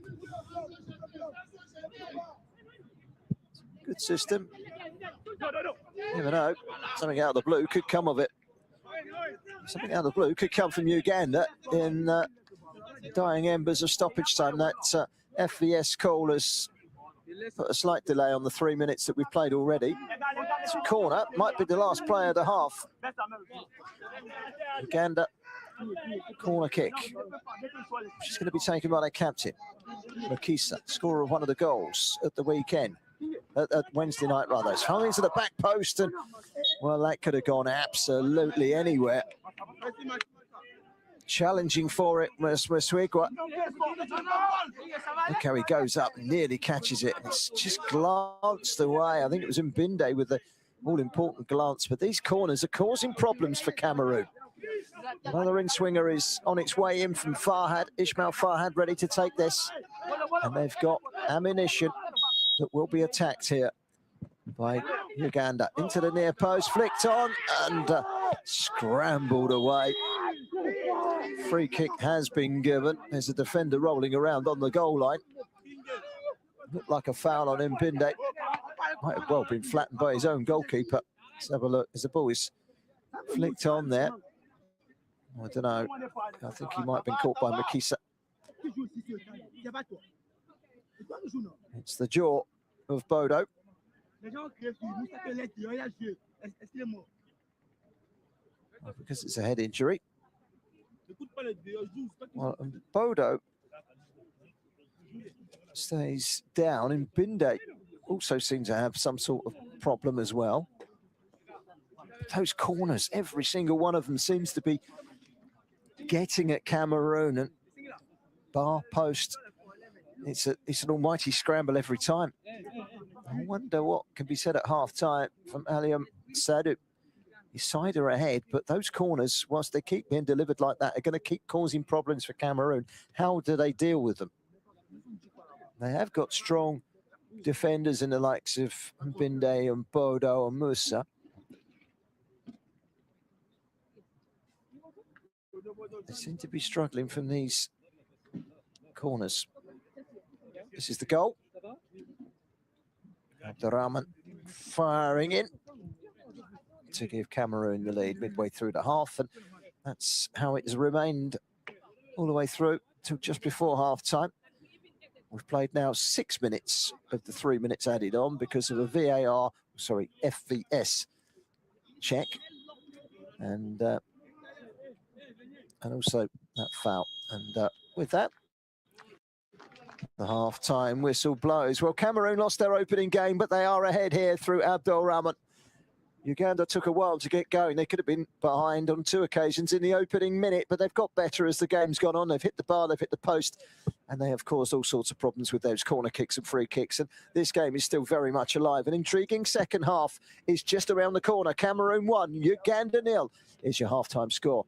[SPEAKER 1] Good system. You never know. Something out of the blue could come of it. Something out of the blue could come from Uganda in dying embers of stoppage time. That FVS call has put a slight delay on the 3 minutes that we've played already. It's a corner. Might be the last play of the half. Uganda corner kick. She's going to be taken by their captain, Makisa, scorer of one of the goals at the weekend. At Wednesday night, rather. It's thrown into the back post, and well, that could have gone absolutely anywhere. Challenging for it, Mweswigwa. Look how he goes up, nearly catches it. It's just glanced away. I think it was Mbinde with the all-important glance, but these corners are causing problems for Cameroon. Another in-swinger is on its way in from Farhad. Ismail Farhad ready to take this, and they've got ammunition that will be attacked here by Uganda. Into the near post, flicked on, and scrambled away. Free kick has been given. There's a defender rolling around on the goal line. Looked like a foul on Mbinde. Might have well been flattened by his own goalkeeper. Let's have a look as the ball is flicked on there. I don't know. I think he might have been caught by Makisa. It's the jaw of Bodo. Because it's a head injury. Well, Bodo stays down, and Mbinde also seems to have some sort of problem as well. Those corners, every single one of them seems to be getting at Cameroon, and bar post. It's an almighty scramble every time. I wonder what can be said at half-time from Aliam Sadou. His side are ahead, but those corners, whilst they keep being delivered like that, are going to keep causing problems for Cameroon. How do they deal with them? They have got strong defenders in the likes of Mbinde and Bodo and Musa. They seem to be struggling from these corners. This is the goal. Abdurrahman firing in to give Cameroon the lead midway through the half, and that's how it has remained all the way through till just before half-time. We've played now 6 minutes of the 3 minutes added on because of a FVS check, and also that foul. And with that, the half-time whistle blows. Well, Cameroon lost their opening game, but they are ahead here through Abdul Rahman. Uganda took a while to get going. They could have been behind on 2 occasions in the opening minute, but they've got better as the game's gone on. They've hit the bar, they've hit the post, and they have caused all sorts of problems with those corner kicks and free kicks. And this game is still very much alive. An intriguing second half is just around the corner. Cameroon 1, Uganda 0 is your half-time score.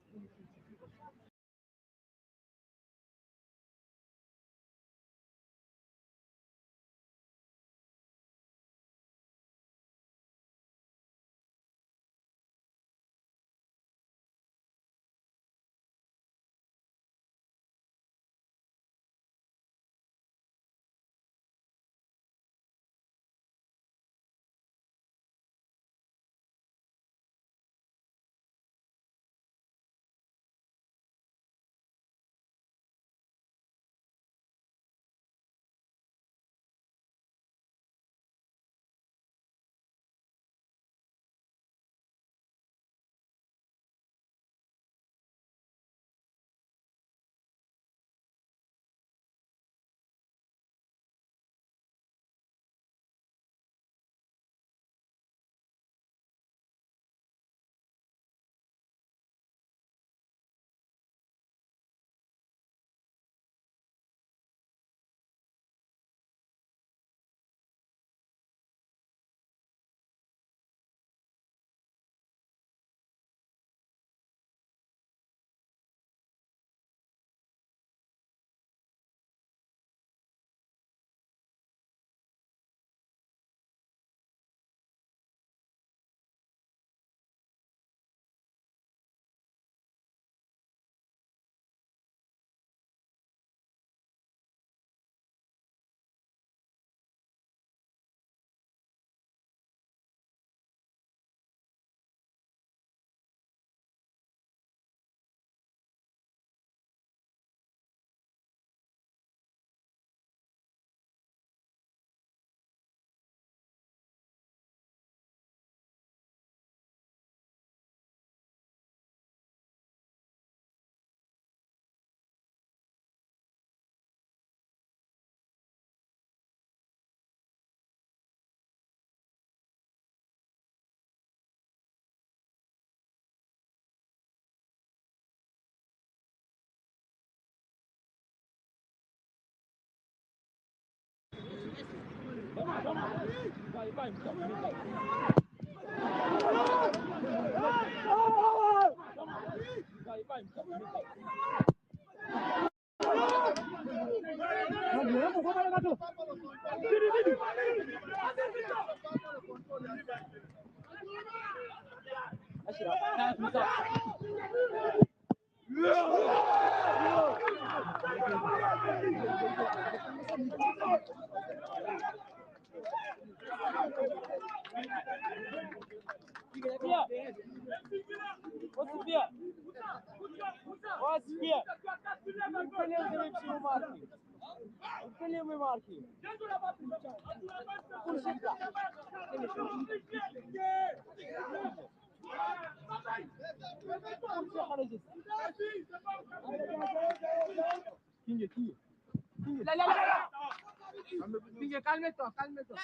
[SPEAKER 5] Calme-toi, calme-toi.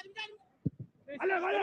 [SPEAKER 5] Allez, allez,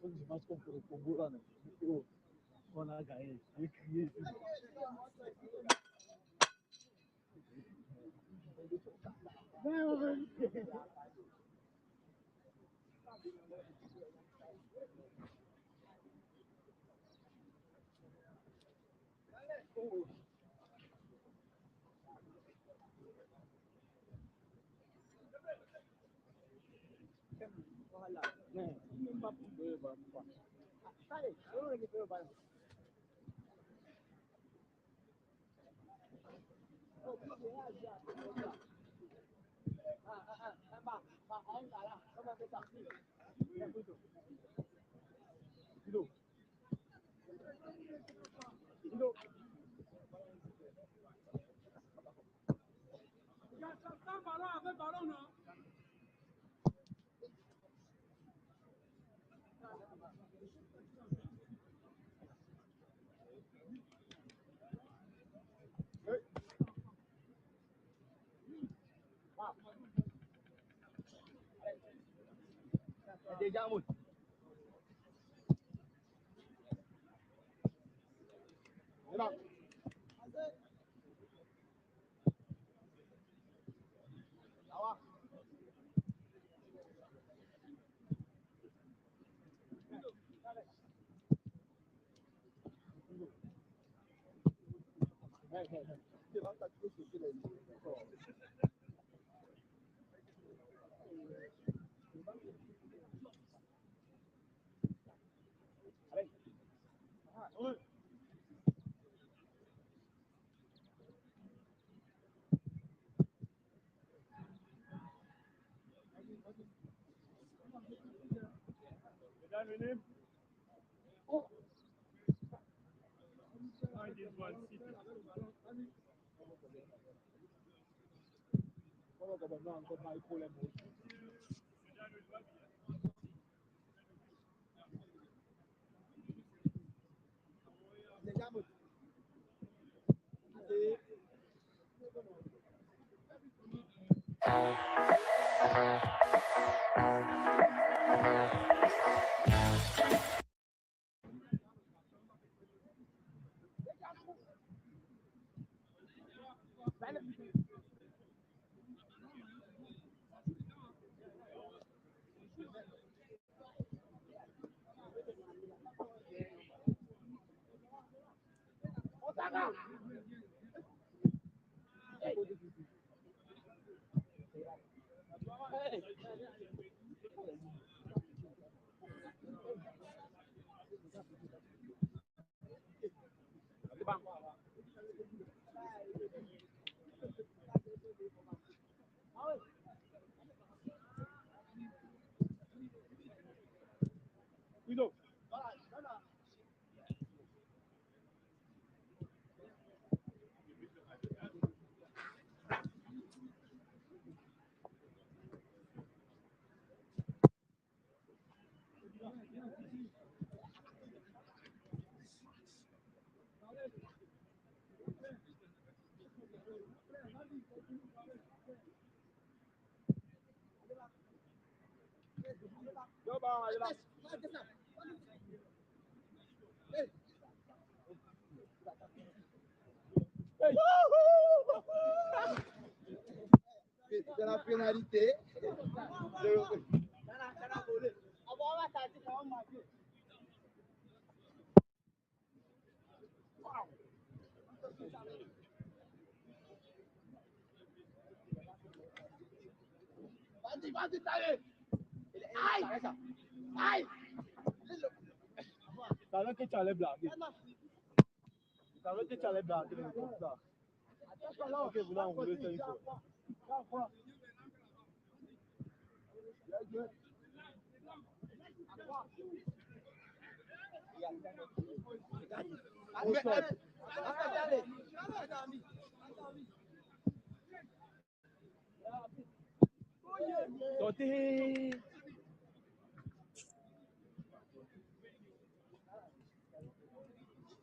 [SPEAKER 6] Je pense qu'on peut le combo là. On a gagné. J'ai crié. Déjà, moi. C'est la pénalité. Vas-y, t'allez. Aïe! Aïe! Ça veut que tu allais blaguer. Ça veut que tu allais blaguer comme ça. Ok, vous l'enroulez, c'est une fois. Sortez.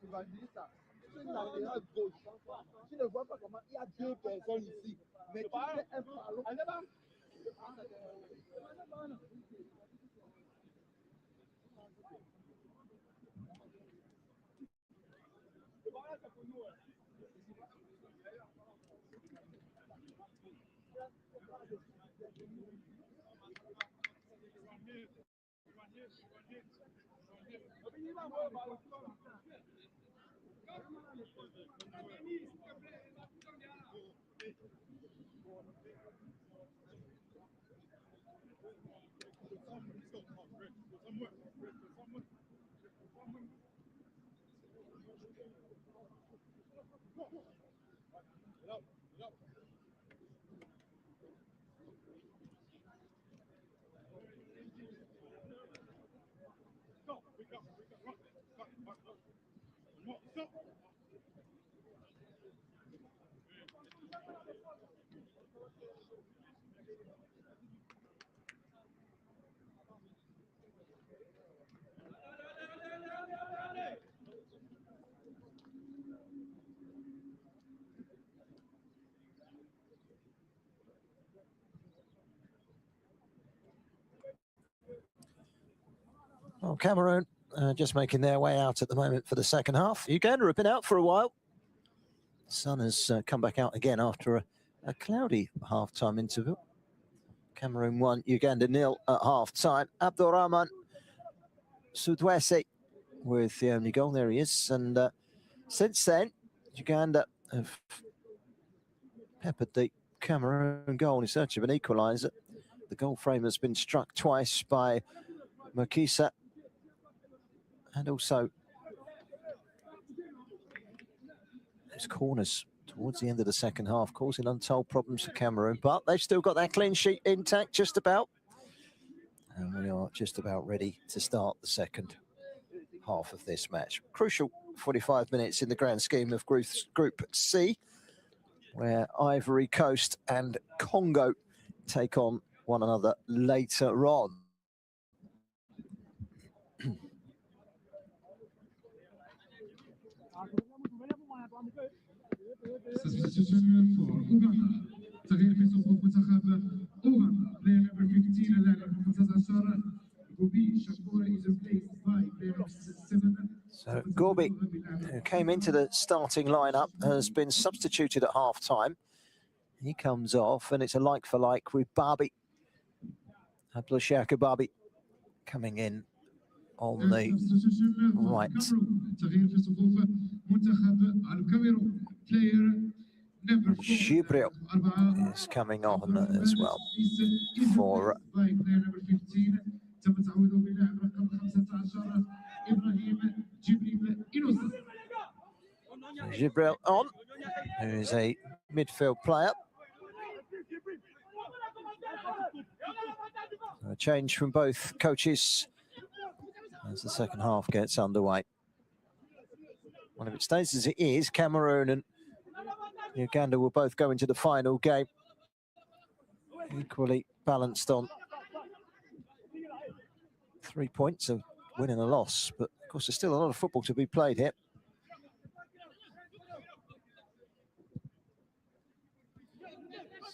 [SPEAKER 6] Tu vas dire ça. Tu ne vois pas comment il y a deux personnes ici, mais tu fais un ballon.
[SPEAKER 1] Well, Cameroon just making their way out at the moment for the second half. Uganda have been out for a while. The sun has come back out again after a cloudy half-time interval. Cameroon 1, Uganda 0 at half-time. Abdulrahman Sudwese with the only goal. There he is. And since then, Uganda have peppered the Cameroon goal in search of an equaliser. The goal frame has been struck twice by Makisa. And also those corners towards the end of the second half, causing untold problems for Cameroon. But they've still got their clean sheet intact, just about. And we are just about ready to start the second half of this match. Crucial 45 minutes in the grand scheme of Group C, where Ivory Coast and Congo take on one another later on.
[SPEAKER 4] Substitution for Uganda. تغيير في صفوف منتخب أوغندا. Player number 15 اللاعب 15 Gobi Shakura is replaced by player number 7.
[SPEAKER 1] So Gobi, who came into the starting lineup, has been substituted at half-time. He comes off, and it's a like-for-like with Barbie. Abdulshaka Barbie coming in on the right. Jwel is coming on as well for Jwel on, who is a midfield player. A change from both coaches as the second half gets underway. Well, if it stays as it is, Cameroon and Uganda will both go into the final game equally balanced on 3 points of win and a loss. But of course, there's still a lot of football to be played here.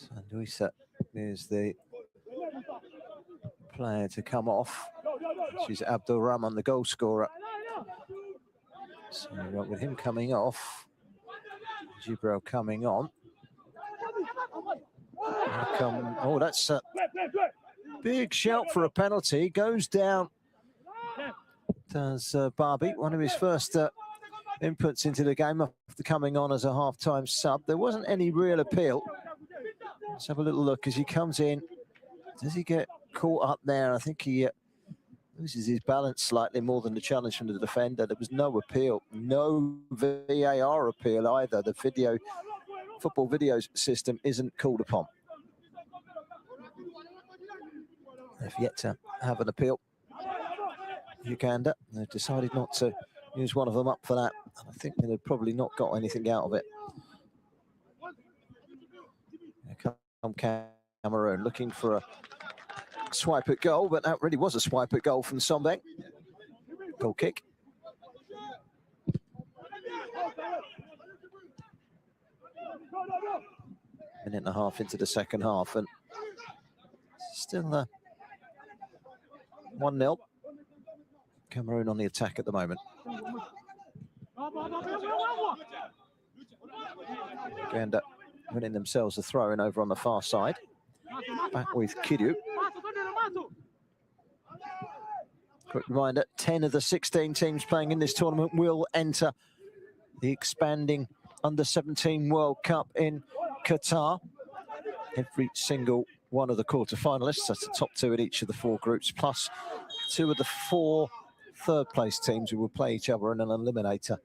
[SPEAKER 1] Sanduisa is the player to come off, which is Abdulrahman, the goal scorer. So with him coming off, Jwel coming on. Oh, that's a big shout for a penalty. Goes down, does Barbie, one of his first inputs into the game after coming on as a half-time sub. There wasn't any real appeal. Let's have a little look as he comes in. Does he get caught up there? I think he loses his balance slightly more than the challenge from the defender. There was no appeal, no VAR appeal either. The football video system isn't called upon. They've yet to have an appeal. Uganda, they've decided not to use one of them up for that. I think they've probably not got anything out of it. Here come Cameroon looking for a swipe at goal, but that really was a swipe at goal from Sombeng. Goal kick. Minute and a half into the second half, and still 1-0. Cameroon on the attack at the moment. Uganda winning themselves a throw-in over on the far side. Back with Kidu. Quick reminder, 10 of the 16 teams playing in this tournament will enter the expanding Under-17 World Cup in Qatar. Every single one of the quarter-finalists, that's the top 2 in each of the 4 groups, plus 2 of the 4 third-place teams who will play each other in an eliminator.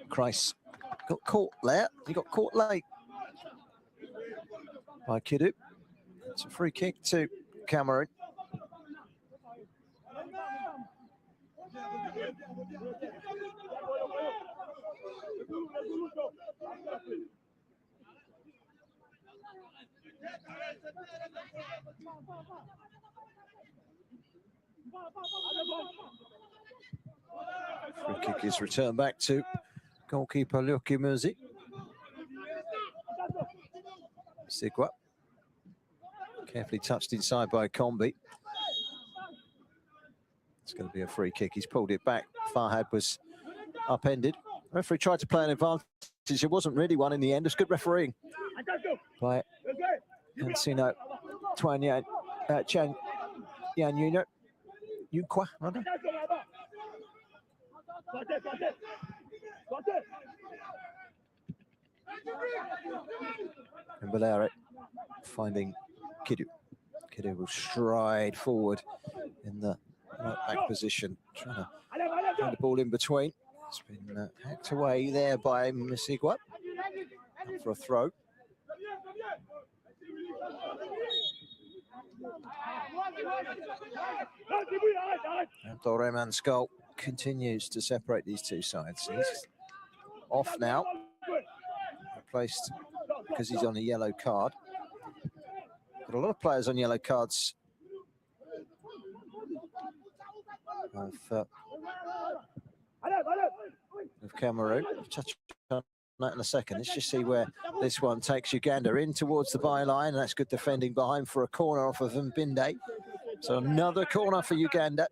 [SPEAKER 1] Christ got caught there. He got caught late by Kidu. It's a free kick to Cameroon. Free kick is returned back to goalkeeper Luki Muzi. Sigwa. Carefully touched inside by Kombi. It's going to be a free kick. He's pulled it back. Farhad was upended. Referee tried to play an advantage. It wasn't really one in the end. It's good refereeing by Encino Chan Yan Yukwa, rather. And Valera finding Kidu. Kidu will stride forward in the right back position, trying to find the ball in between. It's been hacked away there by Misigwa for a throw. Abdulrahman Skull continues to separate these two sides. He's off now, replaced because he's on a yellow card. Got a lot of players on yellow cards of Cameroon. We'll touch on that in a second. Let's just see where this one takes Uganda in towards the byline. And that's good defending behind for a corner off of Mbinde. So another corner for Uganda.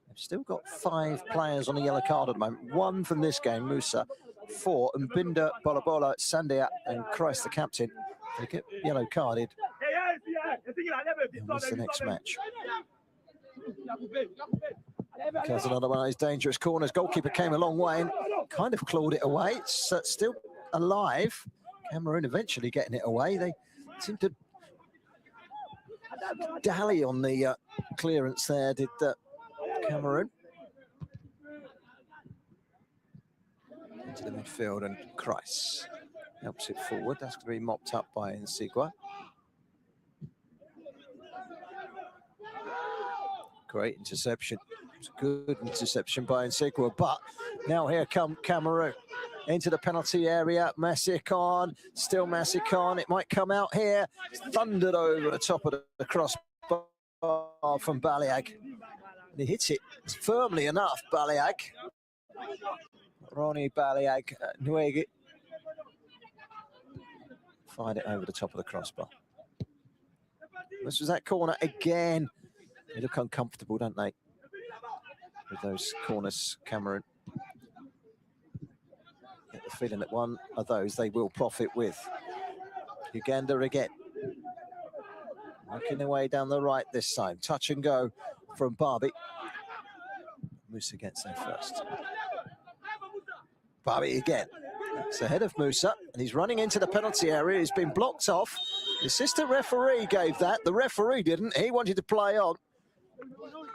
[SPEAKER 1] They've still got 5 players on a yellow card at the moment. 1 from this game, Musa. 4, Mbinda, Bolabola, Sandia, and Christ, the captain. They get yellow carded. And what's the next match? Because another one of those dangerous corners. Goalkeeper came a long way and kind of clawed it away. It's still alive. Cameroon eventually getting it away. They seem to dally on the clearance there, did Cameroon. Into the midfield, and Christ helps it forward. That's going to be mopped up by Nsigwa. Great interception. It's a good interception by Nsigwa, but now here come Cameroon into the penalty area. Masikon, still Masikon. It might come out here. It's thundered over the top of the crossbar from Baliag. And he hits it firmly enough, Baliag. Ronnie Baliag, Nwegi. Fired it over the top of the crossbar. This was that corner again. They look uncomfortable, don't they? With those corners, Cameroon. Get the feeling that one of those they will profit with. Uganda again. Working their way down the right this time. Touch and go from Barbie. Musa gets there first. Barbie again. It's ahead of Musa, and he's running into the penalty area. He's been blocked off. The assistant referee gave that. The referee didn't. He wanted to play on.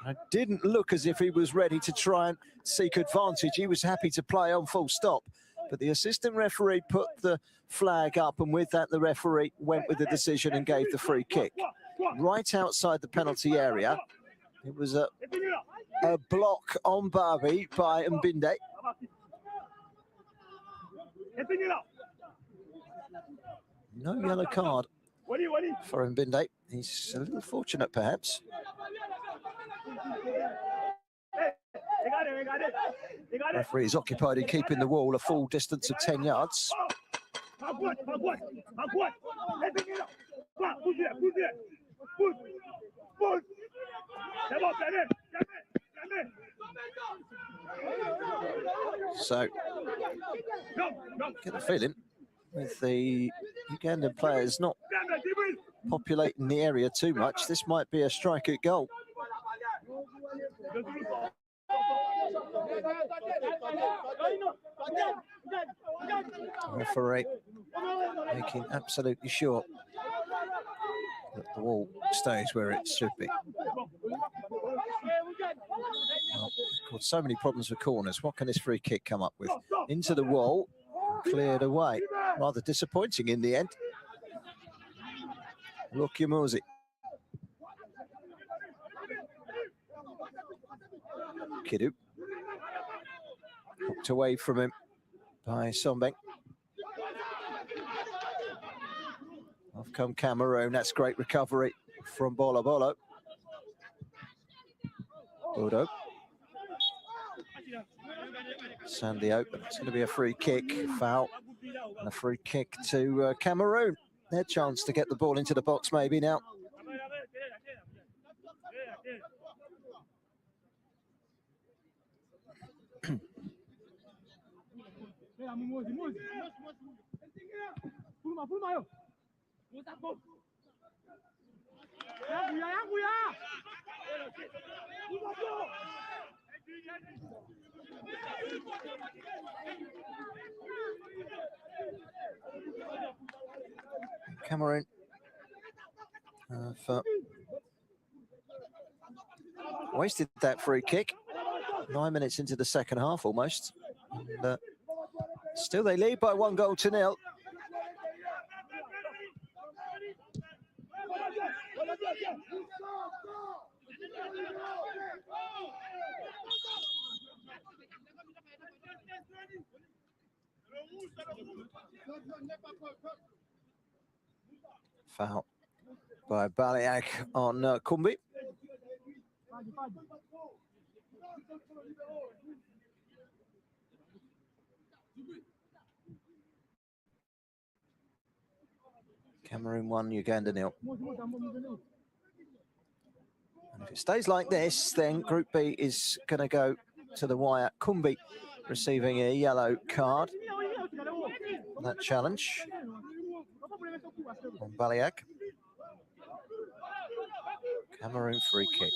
[SPEAKER 1] It didn't look as if he was ready to try and seek advantage. He was happy to play on full stop. But the assistant referee put the flag up, and with that, the referee went with the decision and gave the free kick. Right outside the penalty area. It was a block on Barbie by Mbinde. No yellow card for Mbinde. He's a little fortunate, perhaps. Referee is occupied in keeping the wall a full distance of 10 yards. So, get the feeling with the Ugandan players not populating the area too much, this might be a strike at goal. Referee making absolutely sure that the wall stays where it should be. Well, caused so many problems with corners. What can this free kick come up with? Into the wall, cleared away. Rather disappointing in the end. Lukimuzi. Kidu. Hooked away from him by Sombeng. Off come Cameroon. That's great recovery from Bolo Bolo. Bodo. Sandio. It's going to be a free kick, foul, and a free kick to Cameroon. Their chance to get the ball into the box maybe now. Cameroon wasted that free kick. 9 minutes into the second half almost. And, still they lead by 1-0. Foul by Baliak on Kumbi. Cameroon 1, Uganda 0. And if it stays like this, then Group B is going to go to the wire. Kumbi receiving a yellow card. That challenge on Baliak. Cameroon free kick.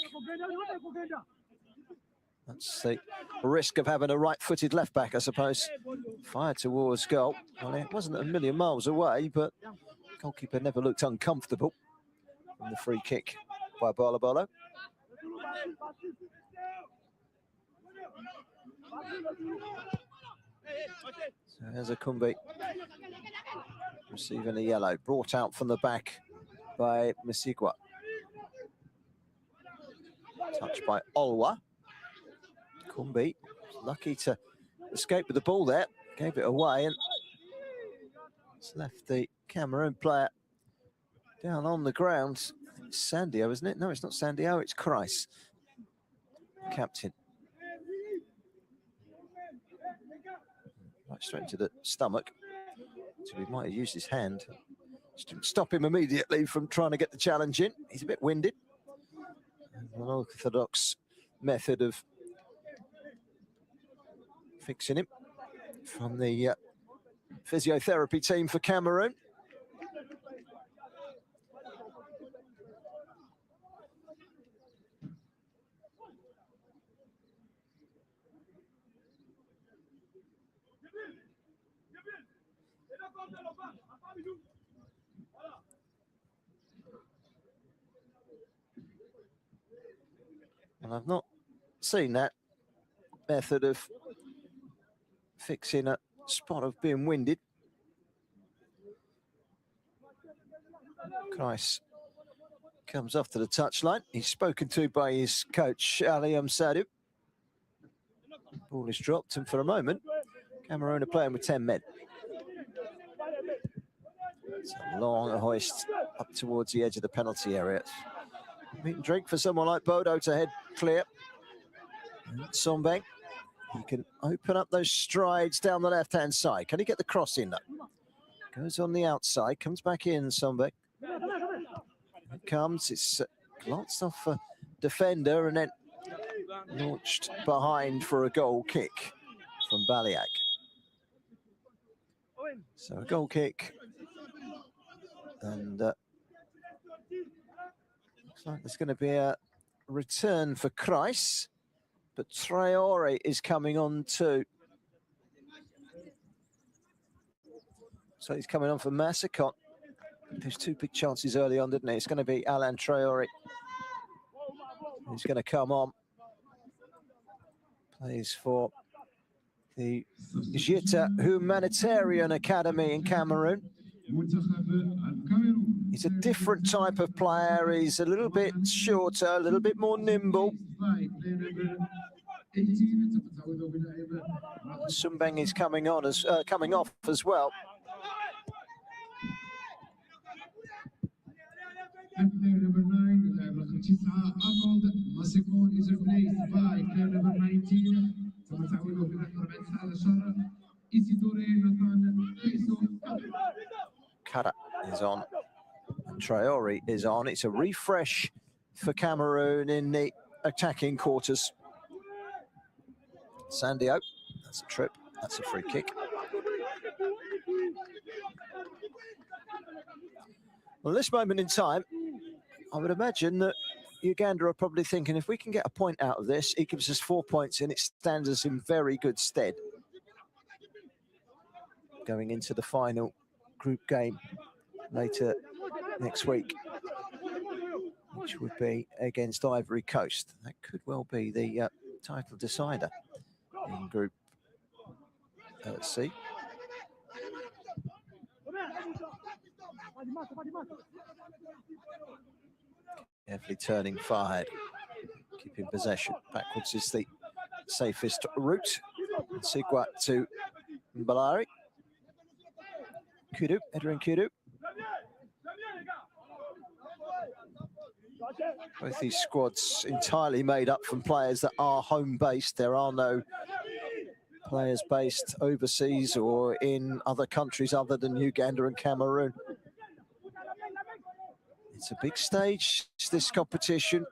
[SPEAKER 1] That's the risk of having a right-footed left-back, I suppose. Fired towards goal. Well, it wasn't a million miles away, but the goalkeeper never looked uncomfortable from the free kick by Bolo Bolo. So there's a Kumbi receiving a yellow, brought out from the back by Misigwa. Touched by Olwa. Kumbi lucky to escape with the ball there, gave it away, and it's left the Cameroon player down on the ground. I think it's Sandio, isn't it? No, it's not Sandio, it's Kreis, captain. Right straight into the stomach. So he might have used his hand. Just didn't stop him immediately from trying to get the challenge in. He's a bit winded. An unorthodox method of fixing him from the physiotherapy team for Cameroon. And I've not seen that method of fixing a spot of being winded. Kreis comes off to the touchline. He's spoken to by his coach, Ali Amsadou. Ball is dropped, and for a moment, Cameroon are playing with 10 men. It's a long hoist up towards the edge of the penalty area. Meat and drink for someone like Bodo to head clear. Sombeng, he can open up those strides down the left-hand side. Can he get the cross in? Goes on the outside, comes back in, Sombeng. It comes, it's glanced off a defender and then launched behind for a goal kick from Baliak. So a goal kick, and looks like there's going to be a return for Kreis, but Traore is coming on too. So he's coming on for Massacot. There's two big chances early on, didn't he? It's going to be Alain Traore. He's going to come on. Plays for the Jita Humanitarian Academy in Cameroon. He's a different type of player. He's a little bit shorter, a little bit more nimble. Sombeng is coming off as well.
[SPEAKER 4] And player number 9, اللاعب رقم 9 أرنولد ماسيكون is replaced by player number 19 ثم تعويضه في الأخير بعد 19 إيزيدوري ناتان بيسو.
[SPEAKER 1] Kara is on, and Traore is on. It's a refresh for Cameroon in the attacking quarters. Sandio, that's a trip, that's a free kick. Well, this moment in time, I would imagine that Uganda are probably thinking, if we can get a point out of this, it gives us 4 points and it stands us in very good stead going into the final group game later next week, which would be against Ivory Coast. That could well be the title decider in Group C. Carefully turning Farhad, keeping possession. Backwards is the safest route. Sigwa to Mbalari. Kudu, Edwin Kudu. Both these squads entirely made up from players that are home-based. There are no players based overseas or in other countries other than Uganda and Cameroon. It's a big stage, this competition.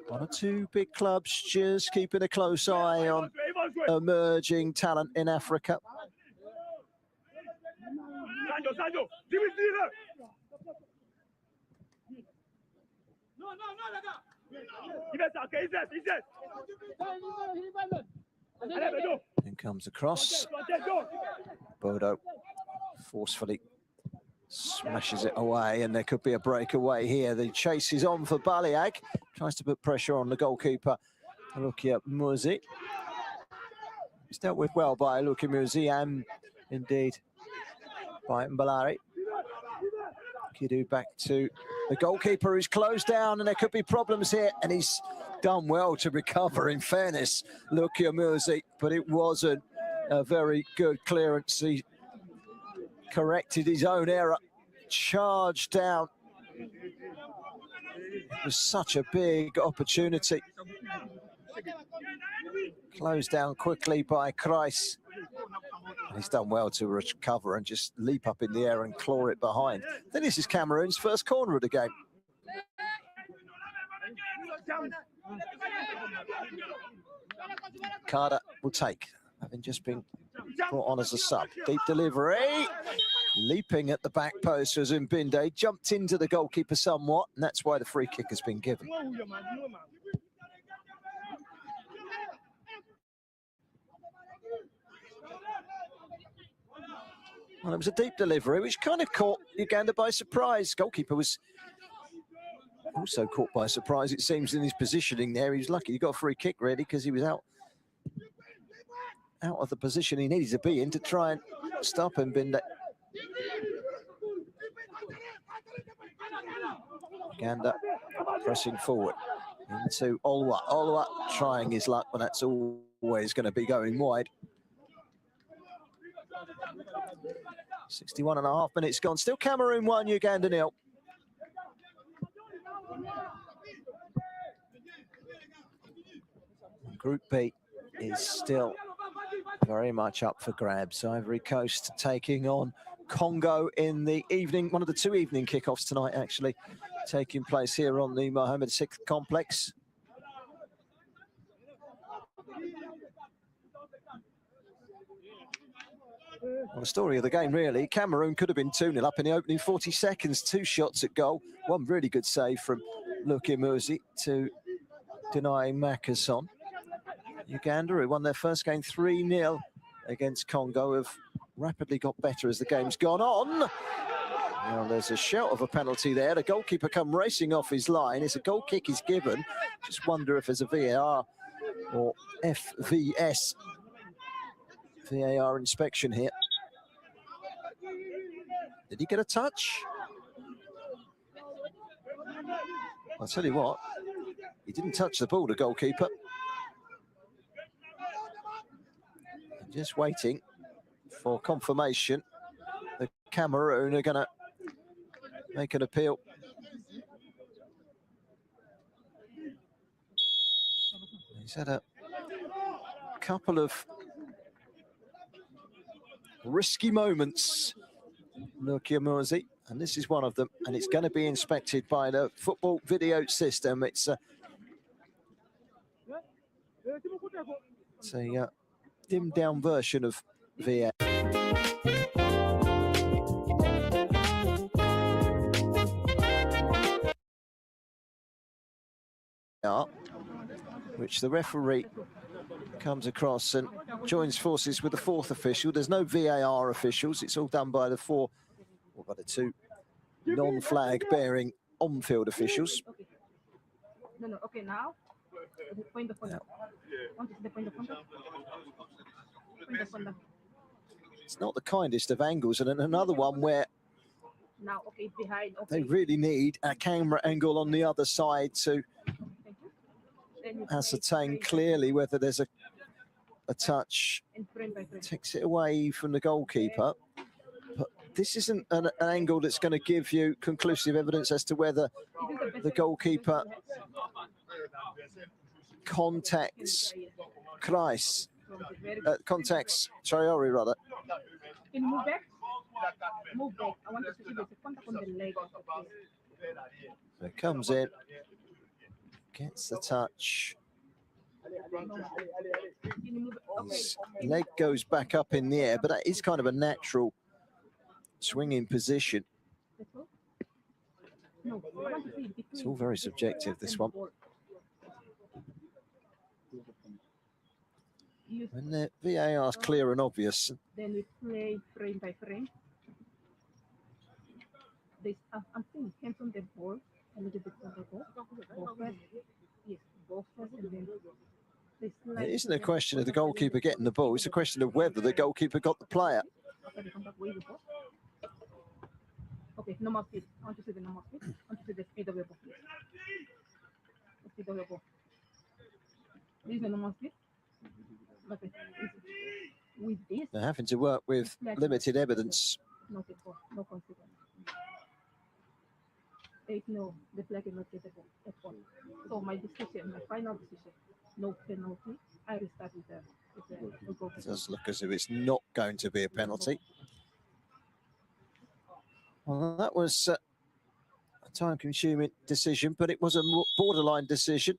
[SPEAKER 1] One or two big clubs just keeping a close eye on emerging talent in Africa. In comes the cross. Bodo forcefully smashes it away, and there could be a breakaway here. The chase is on for Baliag. Tries to put pressure on the goalkeeper, Lukia Muzi. It's dealt with well by Lukia Muzi and indeed by Mbalari. Kidu back to the goalkeeper, who's closed down, and there could be problems here, and he's done well to recover, in fairness, Lukia Muzi, but it wasn't a very good clearance. He corrected his own error, charged down. It was such a big opportunity. Closed down quickly by Kreis. And he's done well to recover and just leap up in the air and claw it behind. Then this is Cameroon's first corner of the game. Carter will take, having just been brought on as a sub. Deep delivery. Leaping at the back post was Mbinde. Jumped into the goalkeeper somewhat, and that's why the free kick has been given. Well, it was a deep delivery, which kind of caught Uganda by surprise. Goalkeeper was also caught by surprise, it seems, in his positioning there. He was lucky he got a free kick, really, because he was out of the position he needed to be in to try and stop Mbinde. Uganda pressing forward into Olwa. Olwa trying his luck, but that's always going to be going wide. 61.5 minutes gone. Still Cameroon 1, Uganda 0. Group B is still very much up for grabs. Ivory Coast taking on Congo in the evening, one of the two evening kickoffs tonight, actually, taking place here on the Mohammed VI complex. Well, the story of the game, really. Cameroon could have been 2-0 up in the opening 40 seconds. 2 shots at goal. One really good save from Luki Muzi to deny Mackerson. Uganda, who won their first game 3-0 against Congo, have rapidly got better as the game's gone on. Now there's a shout of a penalty there. The goalkeeper come racing off his line. It's a goal kick is given. Just wonder if there's a VAR or FVS. VAR inspection here. Did he get a touch? I'll tell you what, he didn't touch the ball, the goalkeeper. Just waiting for confirmation. The Cameroon are going to make an appeal. He's had a couple of risky moments, Luki Muzi, and this is one of them, and it's going to be inspected by the football video system. It's a dimmed down version of VAR. Which the referee comes across and joins forces with the fourth official. There's no VAR officials. It's all done by the two non-flag bearing on-field officials.
[SPEAKER 7] Okay, now.
[SPEAKER 1] It's not the kindest of angles, and another one where
[SPEAKER 7] now, okay, behind. Okay.
[SPEAKER 1] They really need a camera angle on the other side to ascertain clearly whether there's a touch. Takes it away from the goalkeeper. But this isn't an angle that's going to give you conclusive evidence as to whether the goalkeeper contacts Kreis, contacts Traore, rather.
[SPEAKER 7] Can you move back? Move back. I want to see the contact on the leg.
[SPEAKER 1] So it comes in, gets the touch. His leg goes back up in the air, but that is kind of a natural swinging position. It's all very subjective, this one. When the VAR is clear and obvious.
[SPEAKER 7] Then we play frame by frame. I'm seeing hands on the ball, a little bit on the ball. Ball first. Yes, ball first, and then
[SPEAKER 1] it isn't a question of the goalkeeper getting the ball, it's a question of whether the goalkeeper got the player.
[SPEAKER 7] Okay, normal speed. I want to see the normal speed. I want to see the speed of the ball. The speed of the ball. This is the normal speed. Okay. With this,
[SPEAKER 1] they're having to work with limited evidence.
[SPEAKER 7] No consequence. No, the flag is not gettable at all. So my decision, my final decision, no penalty. I restart with the goal.
[SPEAKER 1] It does look as if it's not going to be a penalty. Well, that was a time-consuming decision, but it was a borderline decision.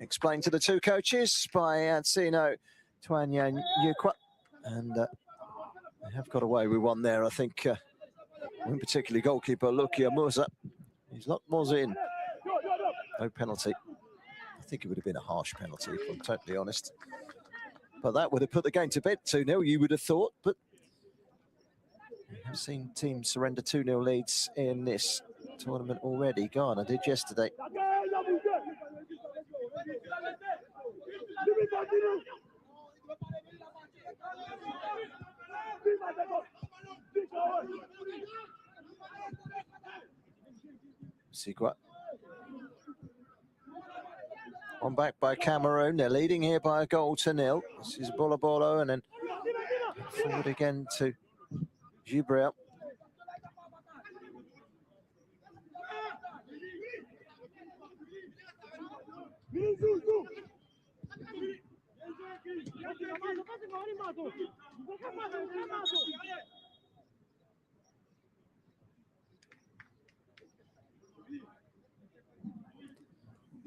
[SPEAKER 1] Explained to the two coaches by Adsino Twanya Yukwa, and they have got away with one there. I think, in particular, goalkeeper Luki Muzi. He's locked Muzi in. No penalty. I think it would have been a harsh penalty, if I'm totally honest. But that would have put the game to bed 2-0, you would have thought. But I've seen teams surrender 2-0 leads in this tournament already. Ghana did yesterday. Sigua. One back by Cameroon. They're leading here by a goal to nil. This is Bolo, and then forward again to Gibril.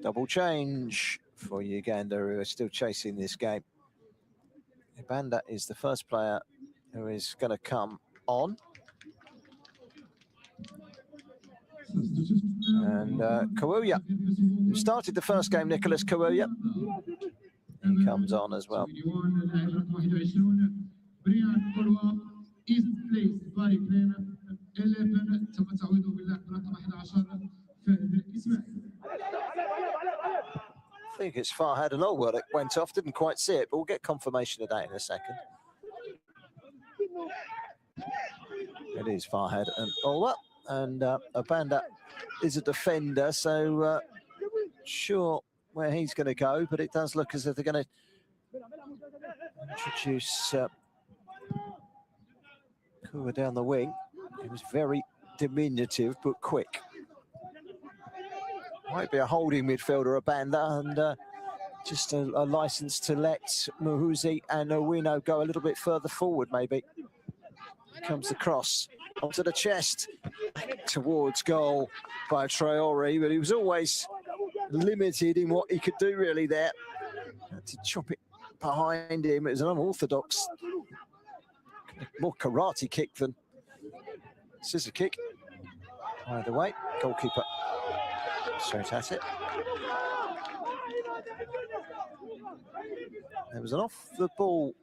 [SPEAKER 1] Double change for Uganda, who are still chasing this game. Ibanda is the first player who is going to come on. And Kawuya, who started the first game, Nicholas Kawuya, he comes on as well. I think it's Farhad and Olwa that went off, didn't quite see it, but we'll get confirmation of that in a second. It is Farhad and Olwa, and Ibanda is a defender, so sure where he's going to go, but it does look as if they're going to introduce Kua down the wing. He was very diminutive but quick. Might be a holding midfielder, Ibanda, and just a license to let Muhuzi and Owino go a little bit further forward, maybe. Here comes the cross onto the chest, back towards goal by Traore, but he was always limited in what he could do really there. Had to chop it behind him. It was an unorthodox, more karate kick than scissor kick. Either way, goalkeeper straight at it. There was an off the ball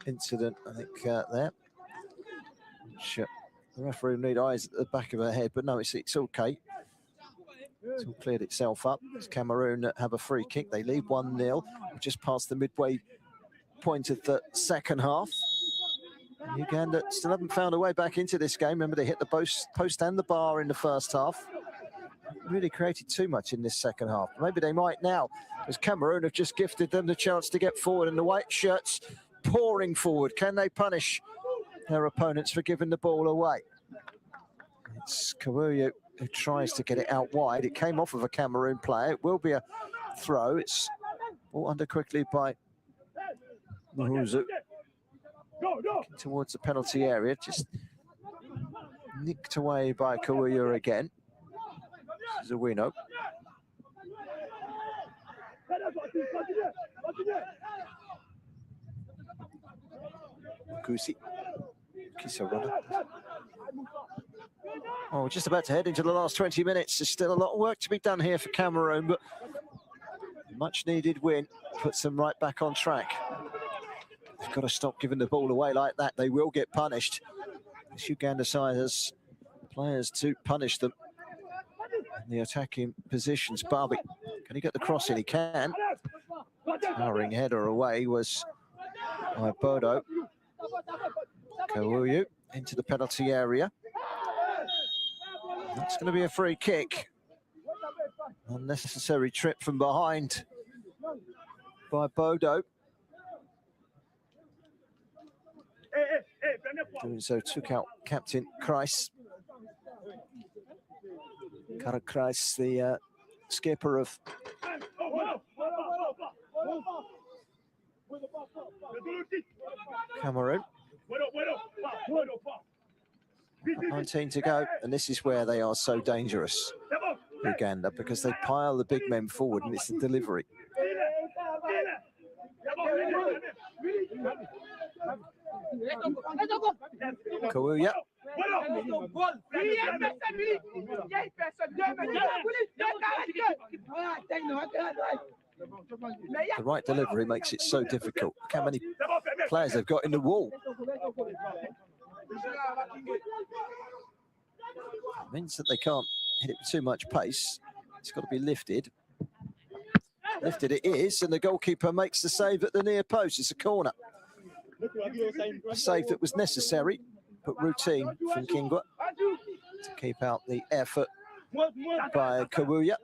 [SPEAKER 1] incident, I think, there. Which, the referee will need eyes at the back of her head, but no, it's okay. It's all cleared itself up. It's Cameroon that have a free kick. They lead 1-0, just past the midway point of the second half. Uganda still haven't found a way back into this game. Remember, they hit the post and the bar in the first half. Really created too much in this second half. Maybe they might now, as Cameroon have just gifted them the chance to get forward, and the white shirts pouring forward. Can they punish their opponents for giving the ball away? It's Kawuya who tries to get it out wide. It came off of a Cameroon player. It will be a throw. It's brought under quickly by Muhuzu. Towards the penalty area, just nicked away by Kawuya again. This is Owino. Kusi. Kisarana. Oh, we're just about to head into the last 20 minutes. There's still a lot of work to be done here for Cameroon, but much needed win puts them right back on track. They've got to stop giving the ball away like that. They will get punished. This Uganda side has players to punish them in the attacking positions. Barbie, can he get the cross in? He can. Towering header away was by Bodo. Kawuyu into the penalty area. That's going to be a free kick. Unnecessary trip from behind by Bodo. Doing so took out captain Kreis. Kara Kreis, the skipper of Cameroon. 19 to go, and this is where they are so dangerous, Uganda, because they pile the big men forward and it's the delivery. Kawuya. The right delivery makes it so difficult. Look how many players they've got in the wall. It means that they can't hit it with too much pace. It's got to be lifted. Lifted it is, and the goalkeeper makes the save at the near post. It's a corner. A save that was necessary, but routine from Kingwa. to keep out the effort by Kawuya.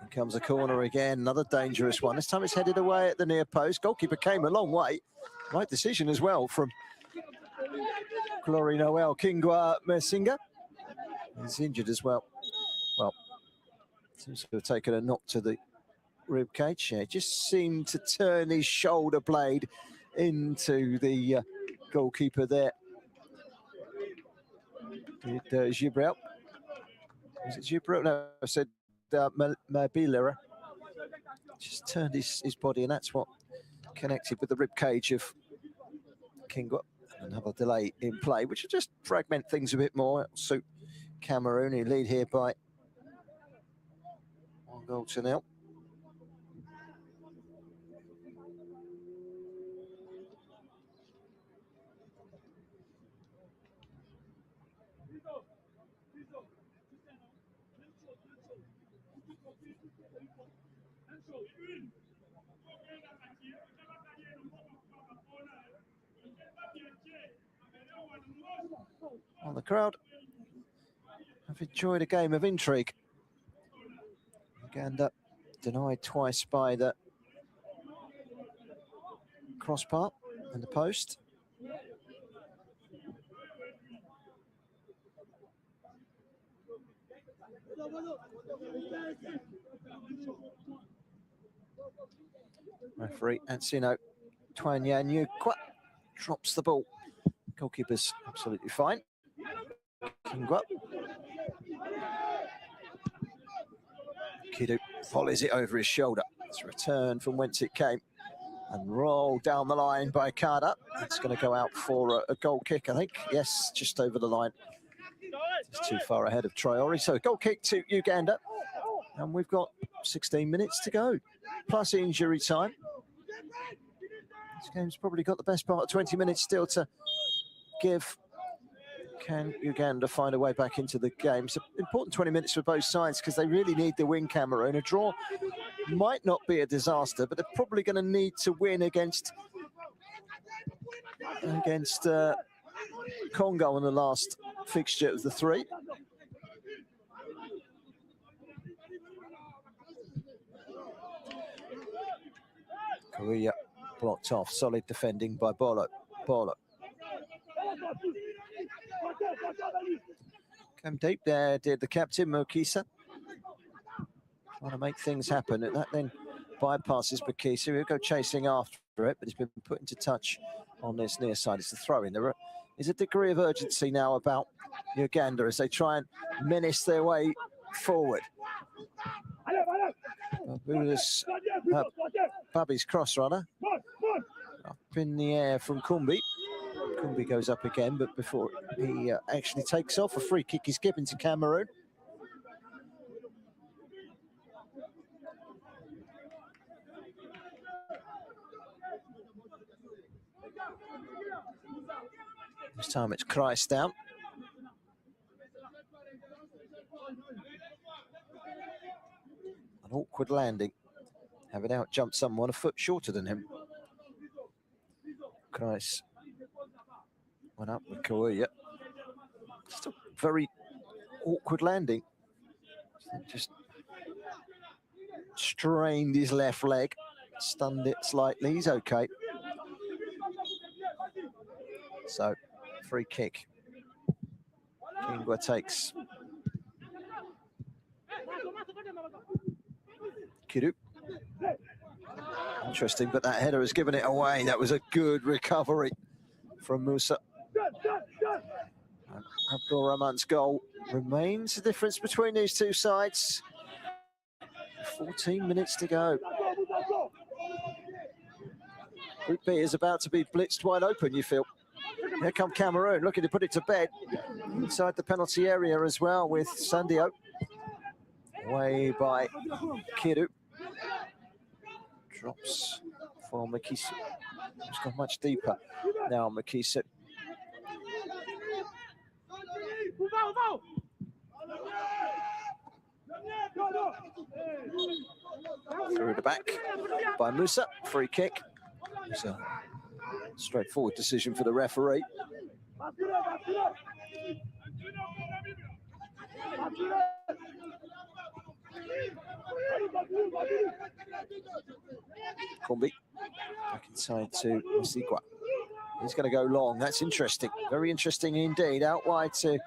[SPEAKER 1] Here comes a corner again, another dangerous one. This time it's headed away at the near post. Goalkeeper came a long way. Right decision as well from Glory Noel Kingwa Messinga. He's injured as well. Well, seems to have taken a knock to the rib cage. Yeah, just seemed to turn his shoulder blade into the goalkeeper there. Did Gibril? Was it Gibril? No, I said Mabilera. Just turned his body, and that's what connected with the rib cage of Kingwa. Another delay in play, which will just fragment things a bit more. It'll suit Cameroon, who lead here by 1-0. Well, the crowd have enjoyed a game of intrigue. Uganda denied twice by the crossbar and the post. Referee Ansino Twanyanyukwa drops the ball. Goalkeeper's absolutely fine. Kingwa. Kidu volleys it over his shoulder. It's a return from whence it came and rolled down the line by Kada. It's going to go out for a goal kick, I think. Yes, just over the line. It's too far ahead of Traore. So goal kick to Uganda. And we've got 16 minutes to go, plus injury time. This game's probably got the best part of 20 minutes still to give. Can Uganda find a way back into the game? It's an important 20 minutes for both sides because they really need to win Cameroon. A draw might not be a disaster, but they're probably going to need to win against Congo in the last fixture of the three. Korea blocked off. Solid defending by Bolo. Came deep there, did the captain, Mokisa. Trying to make things happen. And that then bypasses Mokisa. He'll go chasing after it, but he's been put into touch on this near side. It's the throw-in. There is a degree of urgency now about Uganda as they try and menace their way forward. Babi's cross runner up in the air from Kumbi. Kumbi goes up again, but before he actually takes off, a free kick is given to Cameroon. This time it's Christ down. An awkward landing, having out jumped someone a foot shorter than him. Christ went up with Kawuya. Just a very awkward landing. Just strained his left leg, stunned it slightly. He's okay. So, free kick. Kingwa takes. Kidu. Interesting, but that header has given it away. That was a good recovery from Musa. And Abdul Rahman's goal remains the difference between these two sides. 14 minutes to go. Group B is about to be blitzed wide open, you feel. Here come Cameroon, looking to put it to bed. Inside the penalty area as well with Sandio. Away by Kidu. Drops for Makisu. It's gone much deeper now, Makisu. Through the back by Musa, free kick. It's a straightforward decision for the referee. Kombi back inside to Musigwa. He's going to go long. That's interesting. Very interesting indeed. Out wide to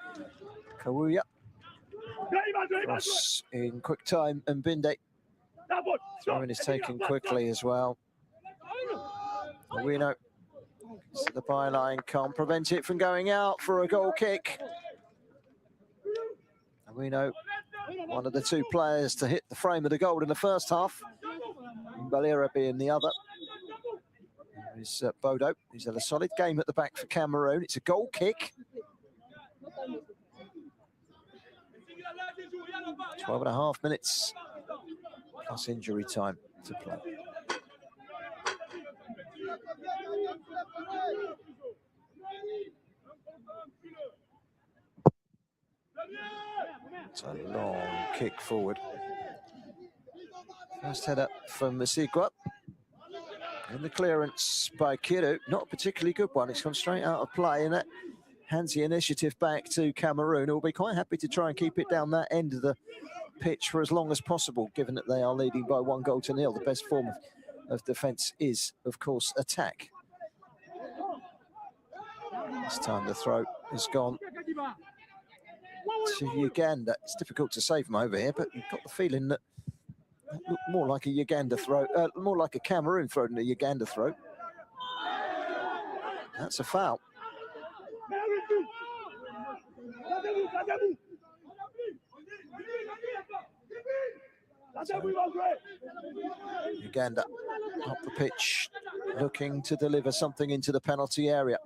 [SPEAKER 1] Kawuya. Cross in quick time, and Binde. Throwing is taken quickly as well. Awino to the byline, can't prevent it from going out for a goal kick. Awino, one of the two players to hit the frame of the goal in the first half. Balera being the other. There's Bodo. He's had a solid game at the back for Cameroon. It's a goal kick. 12.5 minutes plus injury time to play. It's a long kick forward. First header from Musigwa. And the clearance by Kiru, not a particularly good one. It's gone straight out of play, and that hands the initiative back to Cameroon, who will be quite happy to try and keep it down that end of the pitch for as long as possible, given that they are leading by 1-0. The best form of defence is, of course, attack. This time the throw has gone to Uganda. It's difficult to say from over here, but you've got the feeling that looked more like a Uganda throw, more like a Cameroon throw than a Uganda throw. That's a foul. So, Uganda up the pitch, looking to deliver something into the penalty area.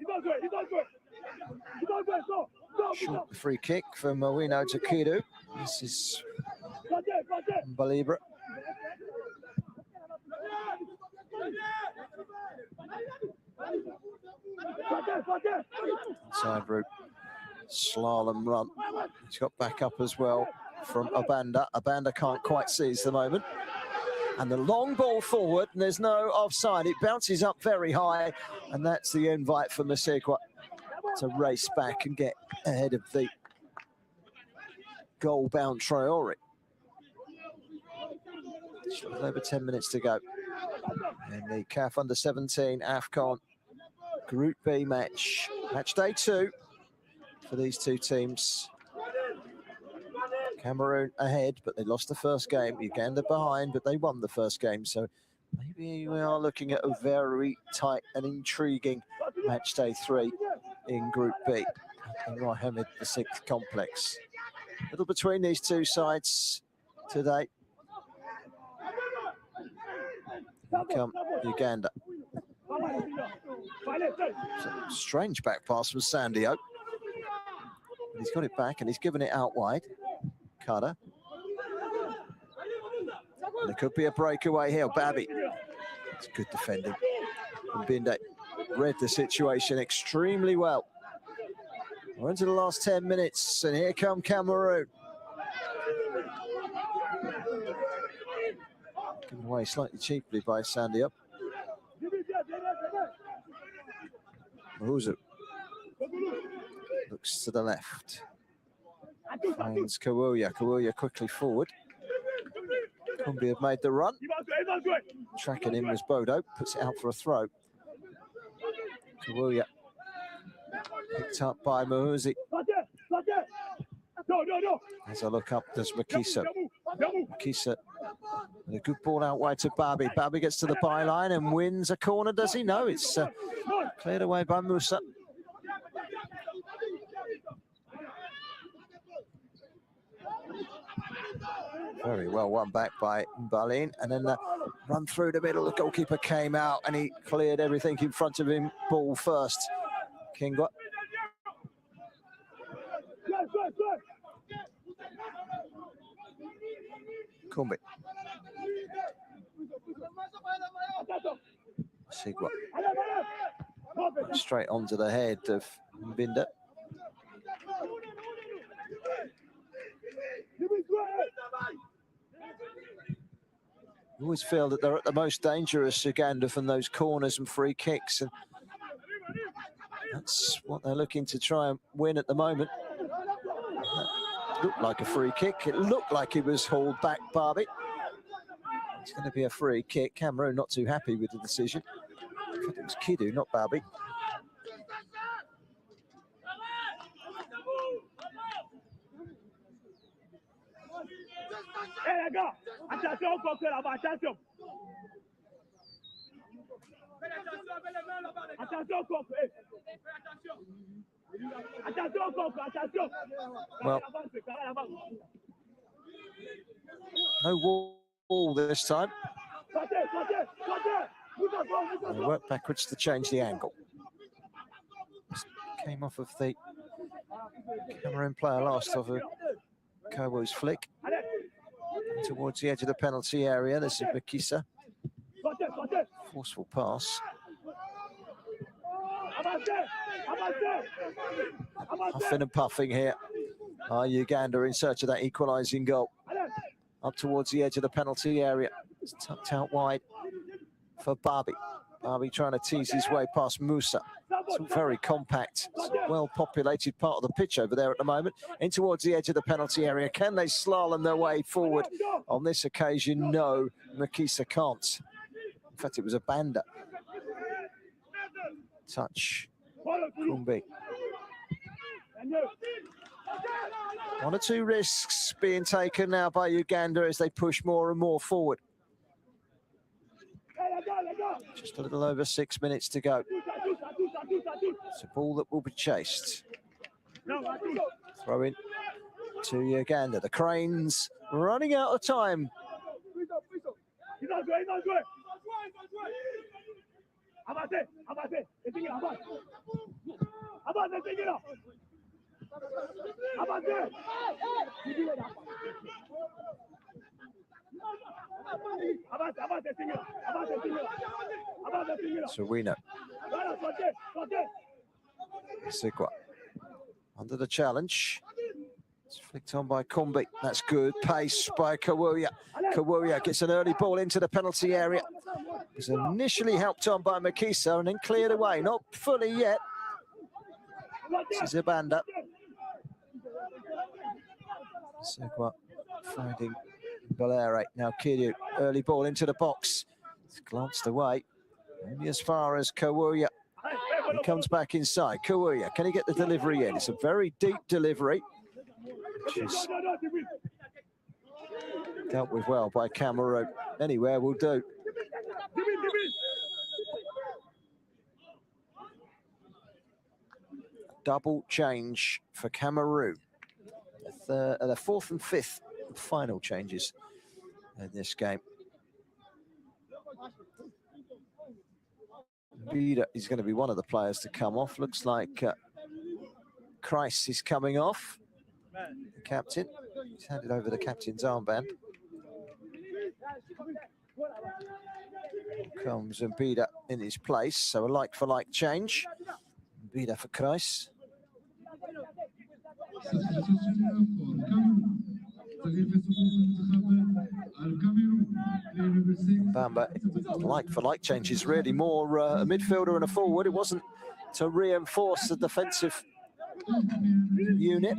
[SPEAKER 1] Short the free kick from Awino to Kiru. This is Balibra. Inside route, slalom run. He's got back up as well from Obanda. Obanda can't quite seize the moment. And the long ball forward, and there's no offside. It bounces up very high, and that's the invite for Musigwa to race back and get ahead of the goal-bound Traore. Over 10 minutes to go in the CAF Under-17 AFCON Group B match. Match day 2 for these two teams. Cameroon ahead, but they lost the first game. Uganda behind, but they won the first game. So maybe we are looking at a very tight and intriguing match day 3 in Group B in Mohammed VI complex. A little between these two sides today. Here come Uganda. Strange back pass from Sandio. He's got it back and he's given it out wide. Carter. And there could be a breakaway here. Babi. It's good defending. And Binde read the situation extremely well. We're into the last 10 minutes, and here come Cameroon. Given away slightly cheaply by Sandio. Mahuzu looks to the left. Finds Kawuya. Kawuya quickly forward. Kumbi have made the run. Tracking in was Bodo. Puts it out for a throw. Kawuya picked up by Mahuzi. As I look up, there's Makisa. Makisa with a good ball out wide to Babi. Babi gets to the byline and wins a corner. Does he? No, it's cleared away by Musa. Very well won back by Mbalin, and then the run through the middle. The goalkeeper came out and he cleared everything in front of him. Ball first. Kingwa. Kumbi. Sigwa. Straight onto the head of Mbinda. You always feel that they're at the most dangerous, Uganda, from those corners and free kicks, and that's what they're looking to try and win at the moment. That looked like a free kick. It looked like it was hauled back, Barbie. It's going to be a free kick. Cameroon not too happy with the decision. I thought it was Kidu, not Barbie.
[SPEAKER 6] Hey les gars, attention au coq là-bas, attention. Attention au coq, attention au coq, attention.
[SPEAKER 1] Well, no wall this time. They work backwards to change the angle. Came off of the Cameroon player last off of Kowu's flick. Towards the edge of the penalty area, this is Makisa. Forceful pass. Huffing and puffing here. Uganda in search of that equalising goal. Up towards the edge of the penalty area. It's tucked out wide for Barbie. Barbie trying to tease his way past Musa. It's a very compact, well-populated part of the pitch over there at the moment. In towards the edge of the penalty area. Can they slalom their way forward? On this occasion, no. Makisa can't. In fact, it was a Banda. Touch. Kumbi. One or two risks being taken now by Uganda as they push more and more forward. Just a little over 6 minutes to go. It's a ball that will be chased. Throw in to Uganda. The Cranes running out of time. So we know. Sigwa under the challenge. It's flicked on by Kumbi. That's good. Pace by Kawuya. Kawuya gets an early ball into the penalty area. Was initially helped on by Makisa and then cleared away. Not fully yet. This is Ibanda. Sigwa finding Valere. Now Kidu. Early ball into the box. It's glanced away. Only as far as Kawuya. He comes back inside. Kawuya, can he get the delivery in? It's a very deep delivery, which is dealt with well by Cameroon. Anywhere will do. Double change for Cameroon. The fourth and fifth final changes in this game. Bida is going to be one of the players to come off. Looks like Kreis is coming off. The captain. He's handed over the captain's armband. Comes Bida in his place. So a like-for-like change. Bida for Kreis. Bamba, like-for-like changes, really more a midfielder and a forward. It wasn't to reinforce the defensive unit.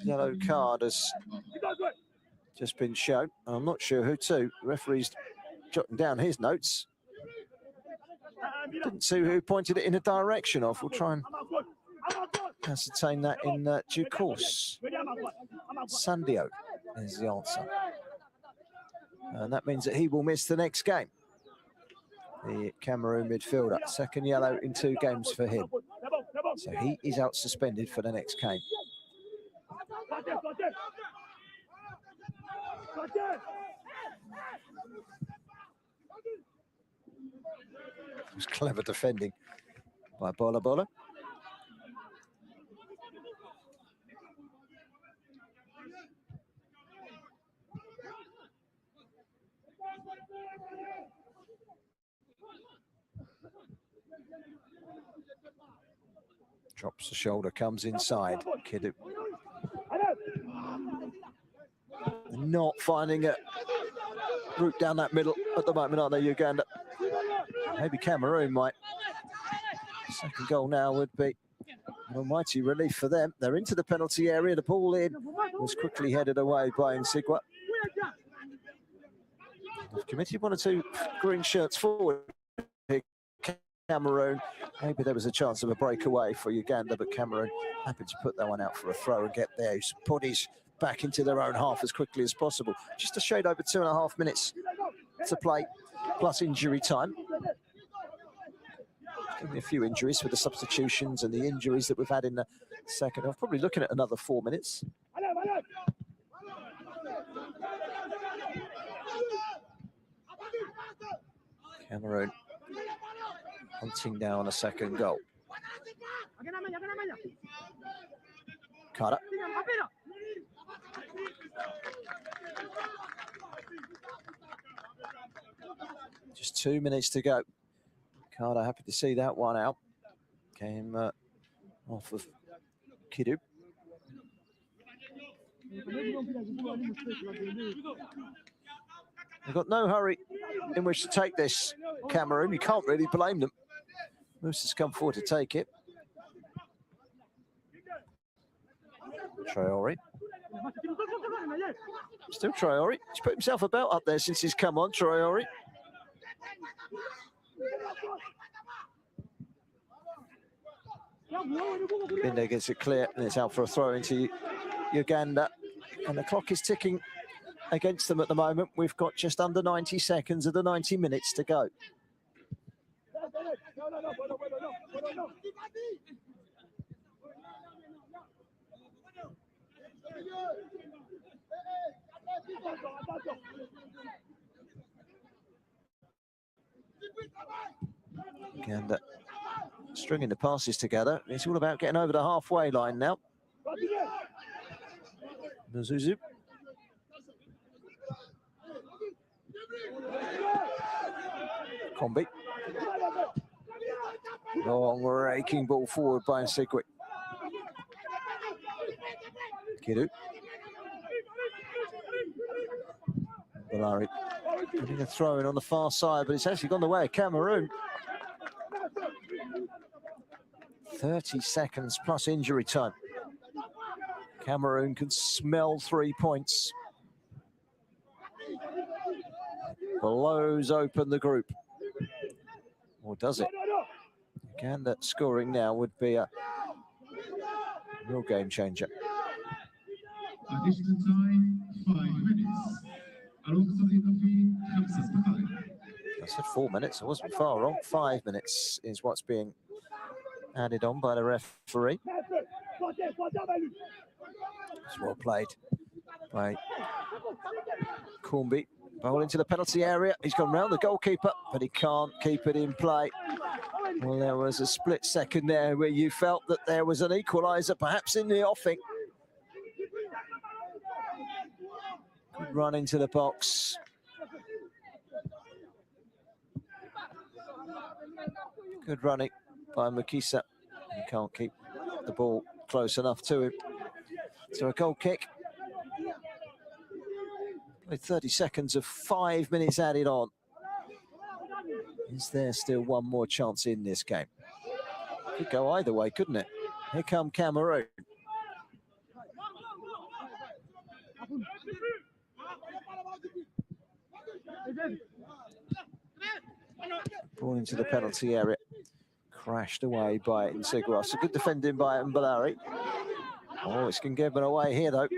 [SPEAKER 1] Yellow card has just been shown. I'm not sure who to. The referee's jotting down his notes. Didn't see who pointed it in a direction of. We'll try and ascertain that in due course. Sandio is the answer. And that means that he will miss the next game. The Cameroon midfielder. Second yellow in 2 games for him. So he is out suspended for the next game. It was clever defending by Bola Bola. Drops the shoulder, comes inside. Kidu. Not finding a route down that middle at the moment, aren't they, Uganda? Maybe Cameroon might. Second goal now would be an almighty relief for them. They're into the penalty area. The ball in was quickly headed away by Nsigwa. They've committed one or two green shirts forward here, Cameroon. Maybe there was a chance of a breakaway for Uganda, but Cameroon happy to put that one out for a throw and get those bodies back into their own half as quickly as possible. Just a shade over 2.5 minutes to play, plus injury time. Give me a few injuries with the substitutions and the injuries that we've had in the second half. Probably looking at another 4 minutes. Cameroon hunting down a second goal. Carter. Just 2 minutes to go. Carter happy to see that one out. Came off of Kidu. They've got no hurry in which to take this, Cameroon. You can't really blame them. Moose come forward to take it. Traore. Still Traore. He's put himself about up there since he's come on, Traore. Binde gets it clear, and it's out for a throw into Uganda. And the clock is ticking against them at the moment. We've got just under 90 seconds of the 90 minutes to go. Uganda stringing the passes together. It's all about getting over the halfway line now. Nazuzu. Kombi. Long raking ball forward by Nsigwa. Kidu. Balari getting a throw in on the far side, but it's actually gone the way of Cameroon. 30 seconds plus injury time. Cameroon can smell 3 points. Blows open the group. Or does it? Uganda scoring now would be a real game changer.
[SPEAKER 4] Additional time, 5 minutes.
[SPEAKER 1] I said 4 minutes, I wasn't far wrong. 5 minutes is what's being added on by the referee. It's well played by Kombi. Ball into the penalty area. He's gone round the goalkeeper, but he can't keep it in play. Well, there was a split second there where you felt that there was an equaliser, perhaps in the offing. Good run into the box. Good running by Mukisa. He can't keep the ball close enough to him. So a goal kick. With 30 seconds of 5 minutes added on. Is there still one more chance in this game? Could go either way, couldn't it? Here come Cameroon. Ball into the penalty area. Crashed away by Nsigwa. So good defending by Mbalari. Oh, it's going to give it away here, though.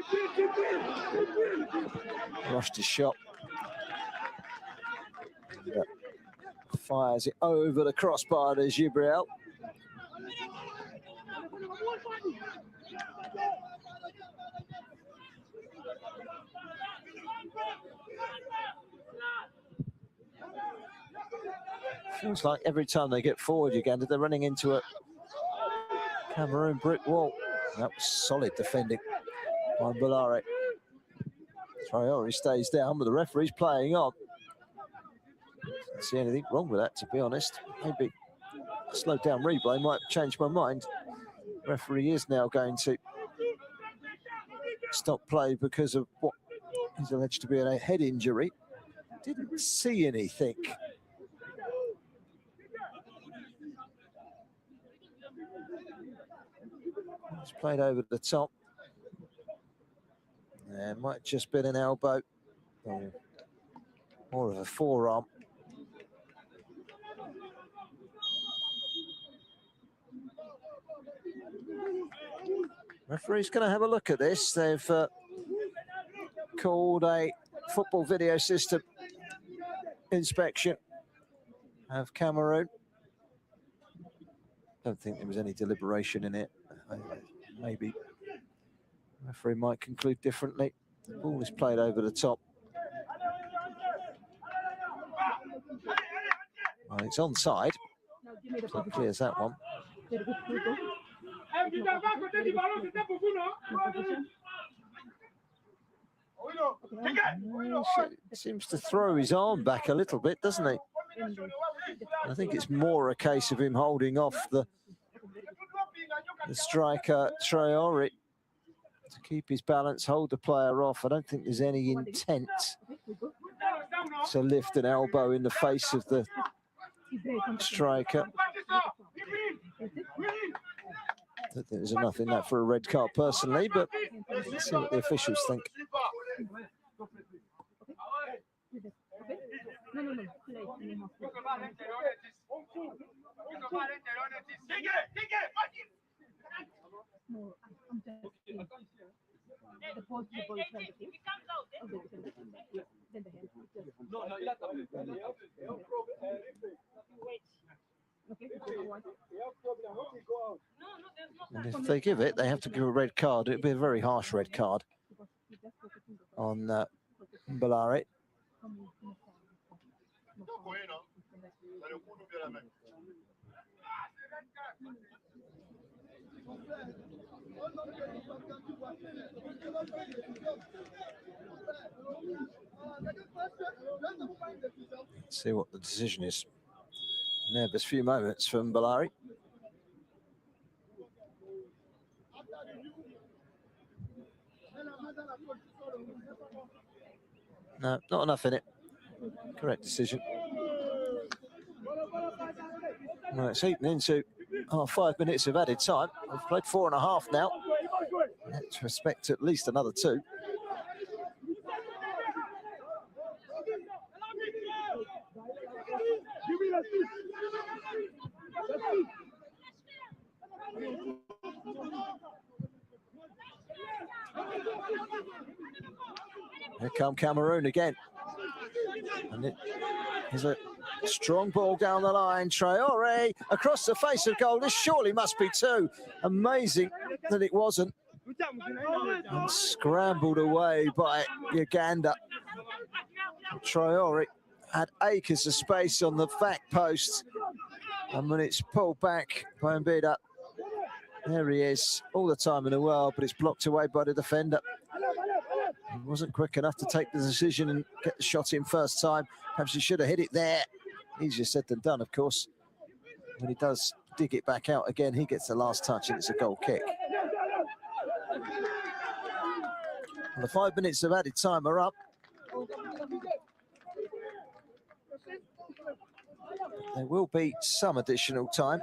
[SPEAKER 1] Rushed his shot. And, fires it over the crossbar to Gibril. Feels like every time they get forward, Uganda, they're running into a Cameroon brick wall. That was solid defending by Balare. Traore stays down, but the referee's playing on. Don't see anything wrong with that, to be honest. Maybe a slowed down replay might change my mind. referee is now going to stop play because of what is alleged to be a head injury. Didn't see anything. It's played over the top. It might just been an elbow, or more of a forearm. Referee's going to have a look at this. They've called a football video system inspection of Cameroon. Don't think there was any deliberation in it. Maybe the referee might conclude differently. The ball is played over the top. Well, it's onside. So it clears that one. Seems to throw his arm back a little bit, doesn't he? I think it's more a case of him holding off the striker Traore to keep his balance, hold the player off. I don't think there's any intent to lift an elbow in the face of the striker. I don't think there's enough in that for a red card personally, but let's see what the officials think. And if they give it, they have to give a red card. It'd be a very harsh red card on Balari. Let's see what the decision is. Nervous few moments from Balari. No, not enough in it. Correct decision. Well, it's eaten into 5 minutes of added time. We've played 4.5 now. Let's respect at least another 2. Here come Cameroon again. And it is a strong ball down the line. Traore across the face of goal. This surely must be 2. Amazing that it wasn't. And scrambled away by Uganda. Traore had acres of space on the back post. And when it's pulled back by Mbida, there he is, all the time in the world, but it's blocked away by the defender. He wasn't quick enough to take the decision and get the shot in first time. Perhaps he should have hit it there. Easier said than done, of course. When he does dig it back out again, he gets the last touch and it's a goal kick. And the 5 minutes of added time are up. There will be some additional time.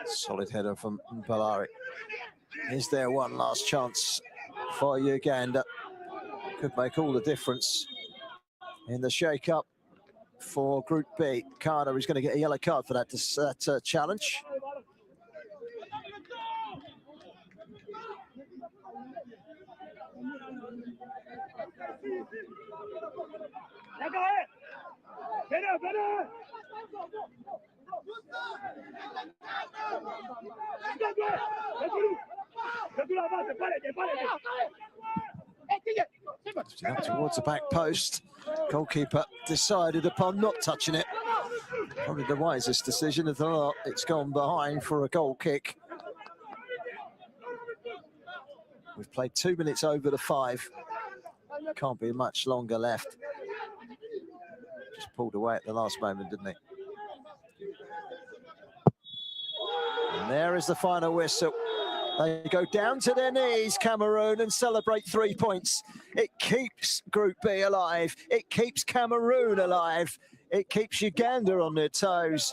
[SPEAKER 1] Solid header from Balari. Is there one last chance for Uganda? Could make all the difference in the shake-up for Group B. Carter is going to get a yellow card for that challenge. Out towards the back post. Goalkeeper decided upon not touching it. Probably the wisest decision of the lot. It's gone behind for a goal kick. We've played 2 minutes over the 5. Can't be much longer left. Just pulled away at the last moment, didn't he? And there is the final whistle. They go down to their knees, Cameroon, and celebrate 3 points. It keeps Group B alive. It keeps Cameroon alive. It keeps Uganda on their toes.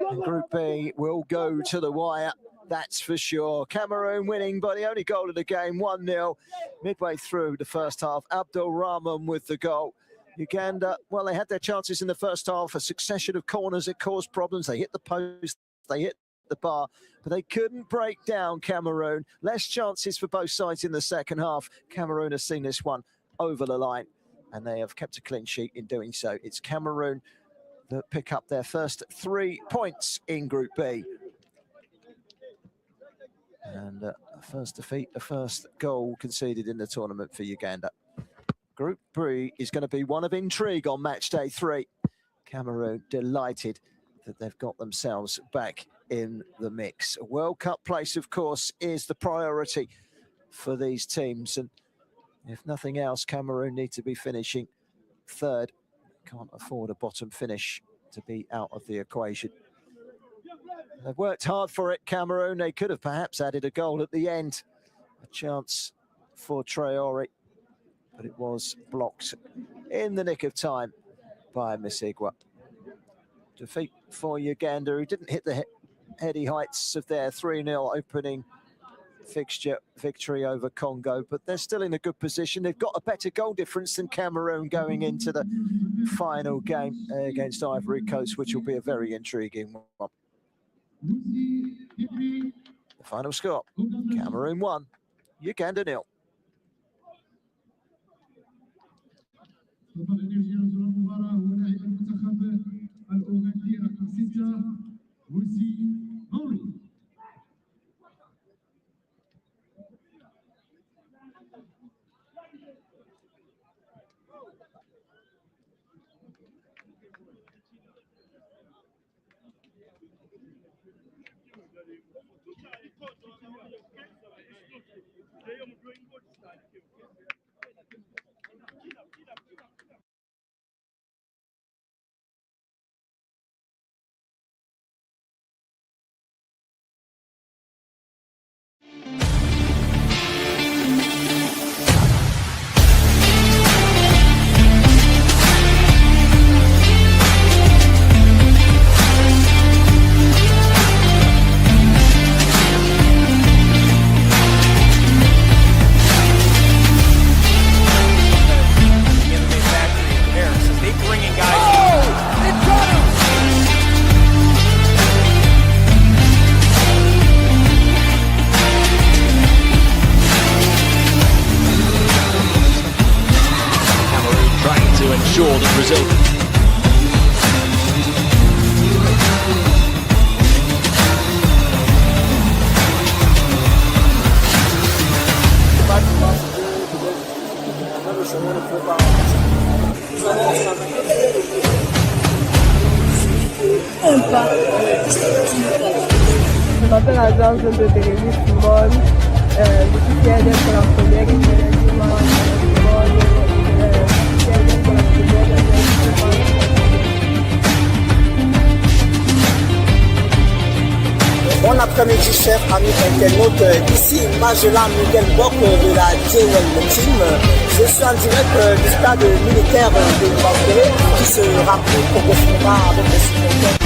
[SPEAKER 1] And Group B will go to the wire, that's for sure. Cameroon winning by the only goal of the game, 1-0. Midway through the first half, Abdul Rahman with the goal. Uganda, well, they had their chances in the first half. A succession of corners that caused problems. They hit the post, they hit the bar, but they couldn't break down Cameroon. Less chances for both sides in the second half. Cameroon has seen this one over the line, and they have kept a clean sheet in doing so. It's Cameroon that pick up their first 3 points in Group B. And first defeat, the first goal conceded in the tournament for Uganda. Group B is going to be one of intrigue on match day 3. Cameroon delighted that they've got themselves back in the mix. A World Cup place, of course, is the priority for these teams. And if nothing else, Cameroon need to be finishing 3rd. Can't afford a bottom finish to be out of the equation. They've worked hard for it, Cameroon. They could have perhaps added a goal at the end. A chance for Traore, but it was blocked in the nick of time by Misigwa. Defeat for Uganda, who didn't hit the heady heights of their 3-0 opening fixture victory over Congo, but they're still in a good position. They've got a better goal difference than Cameroon going into the final game against Ivory Coast, which will be a very intriguing one. The final score, Cameroon 1, Uganda 0.
[SPEAKER 8] ensure that Brazil
[SPEAKER 9] Je m'appelle Azam, je viens de Télévis Football. Je suis fier d'être la première et
[SPEAKER 10] Bon après-midi, chers amis internautes. Ici, Majela Miguel Boc de la Jwel Team. Je suis en direct du stade militaire de Bangkok qui se remplit progressivement avec les supporters.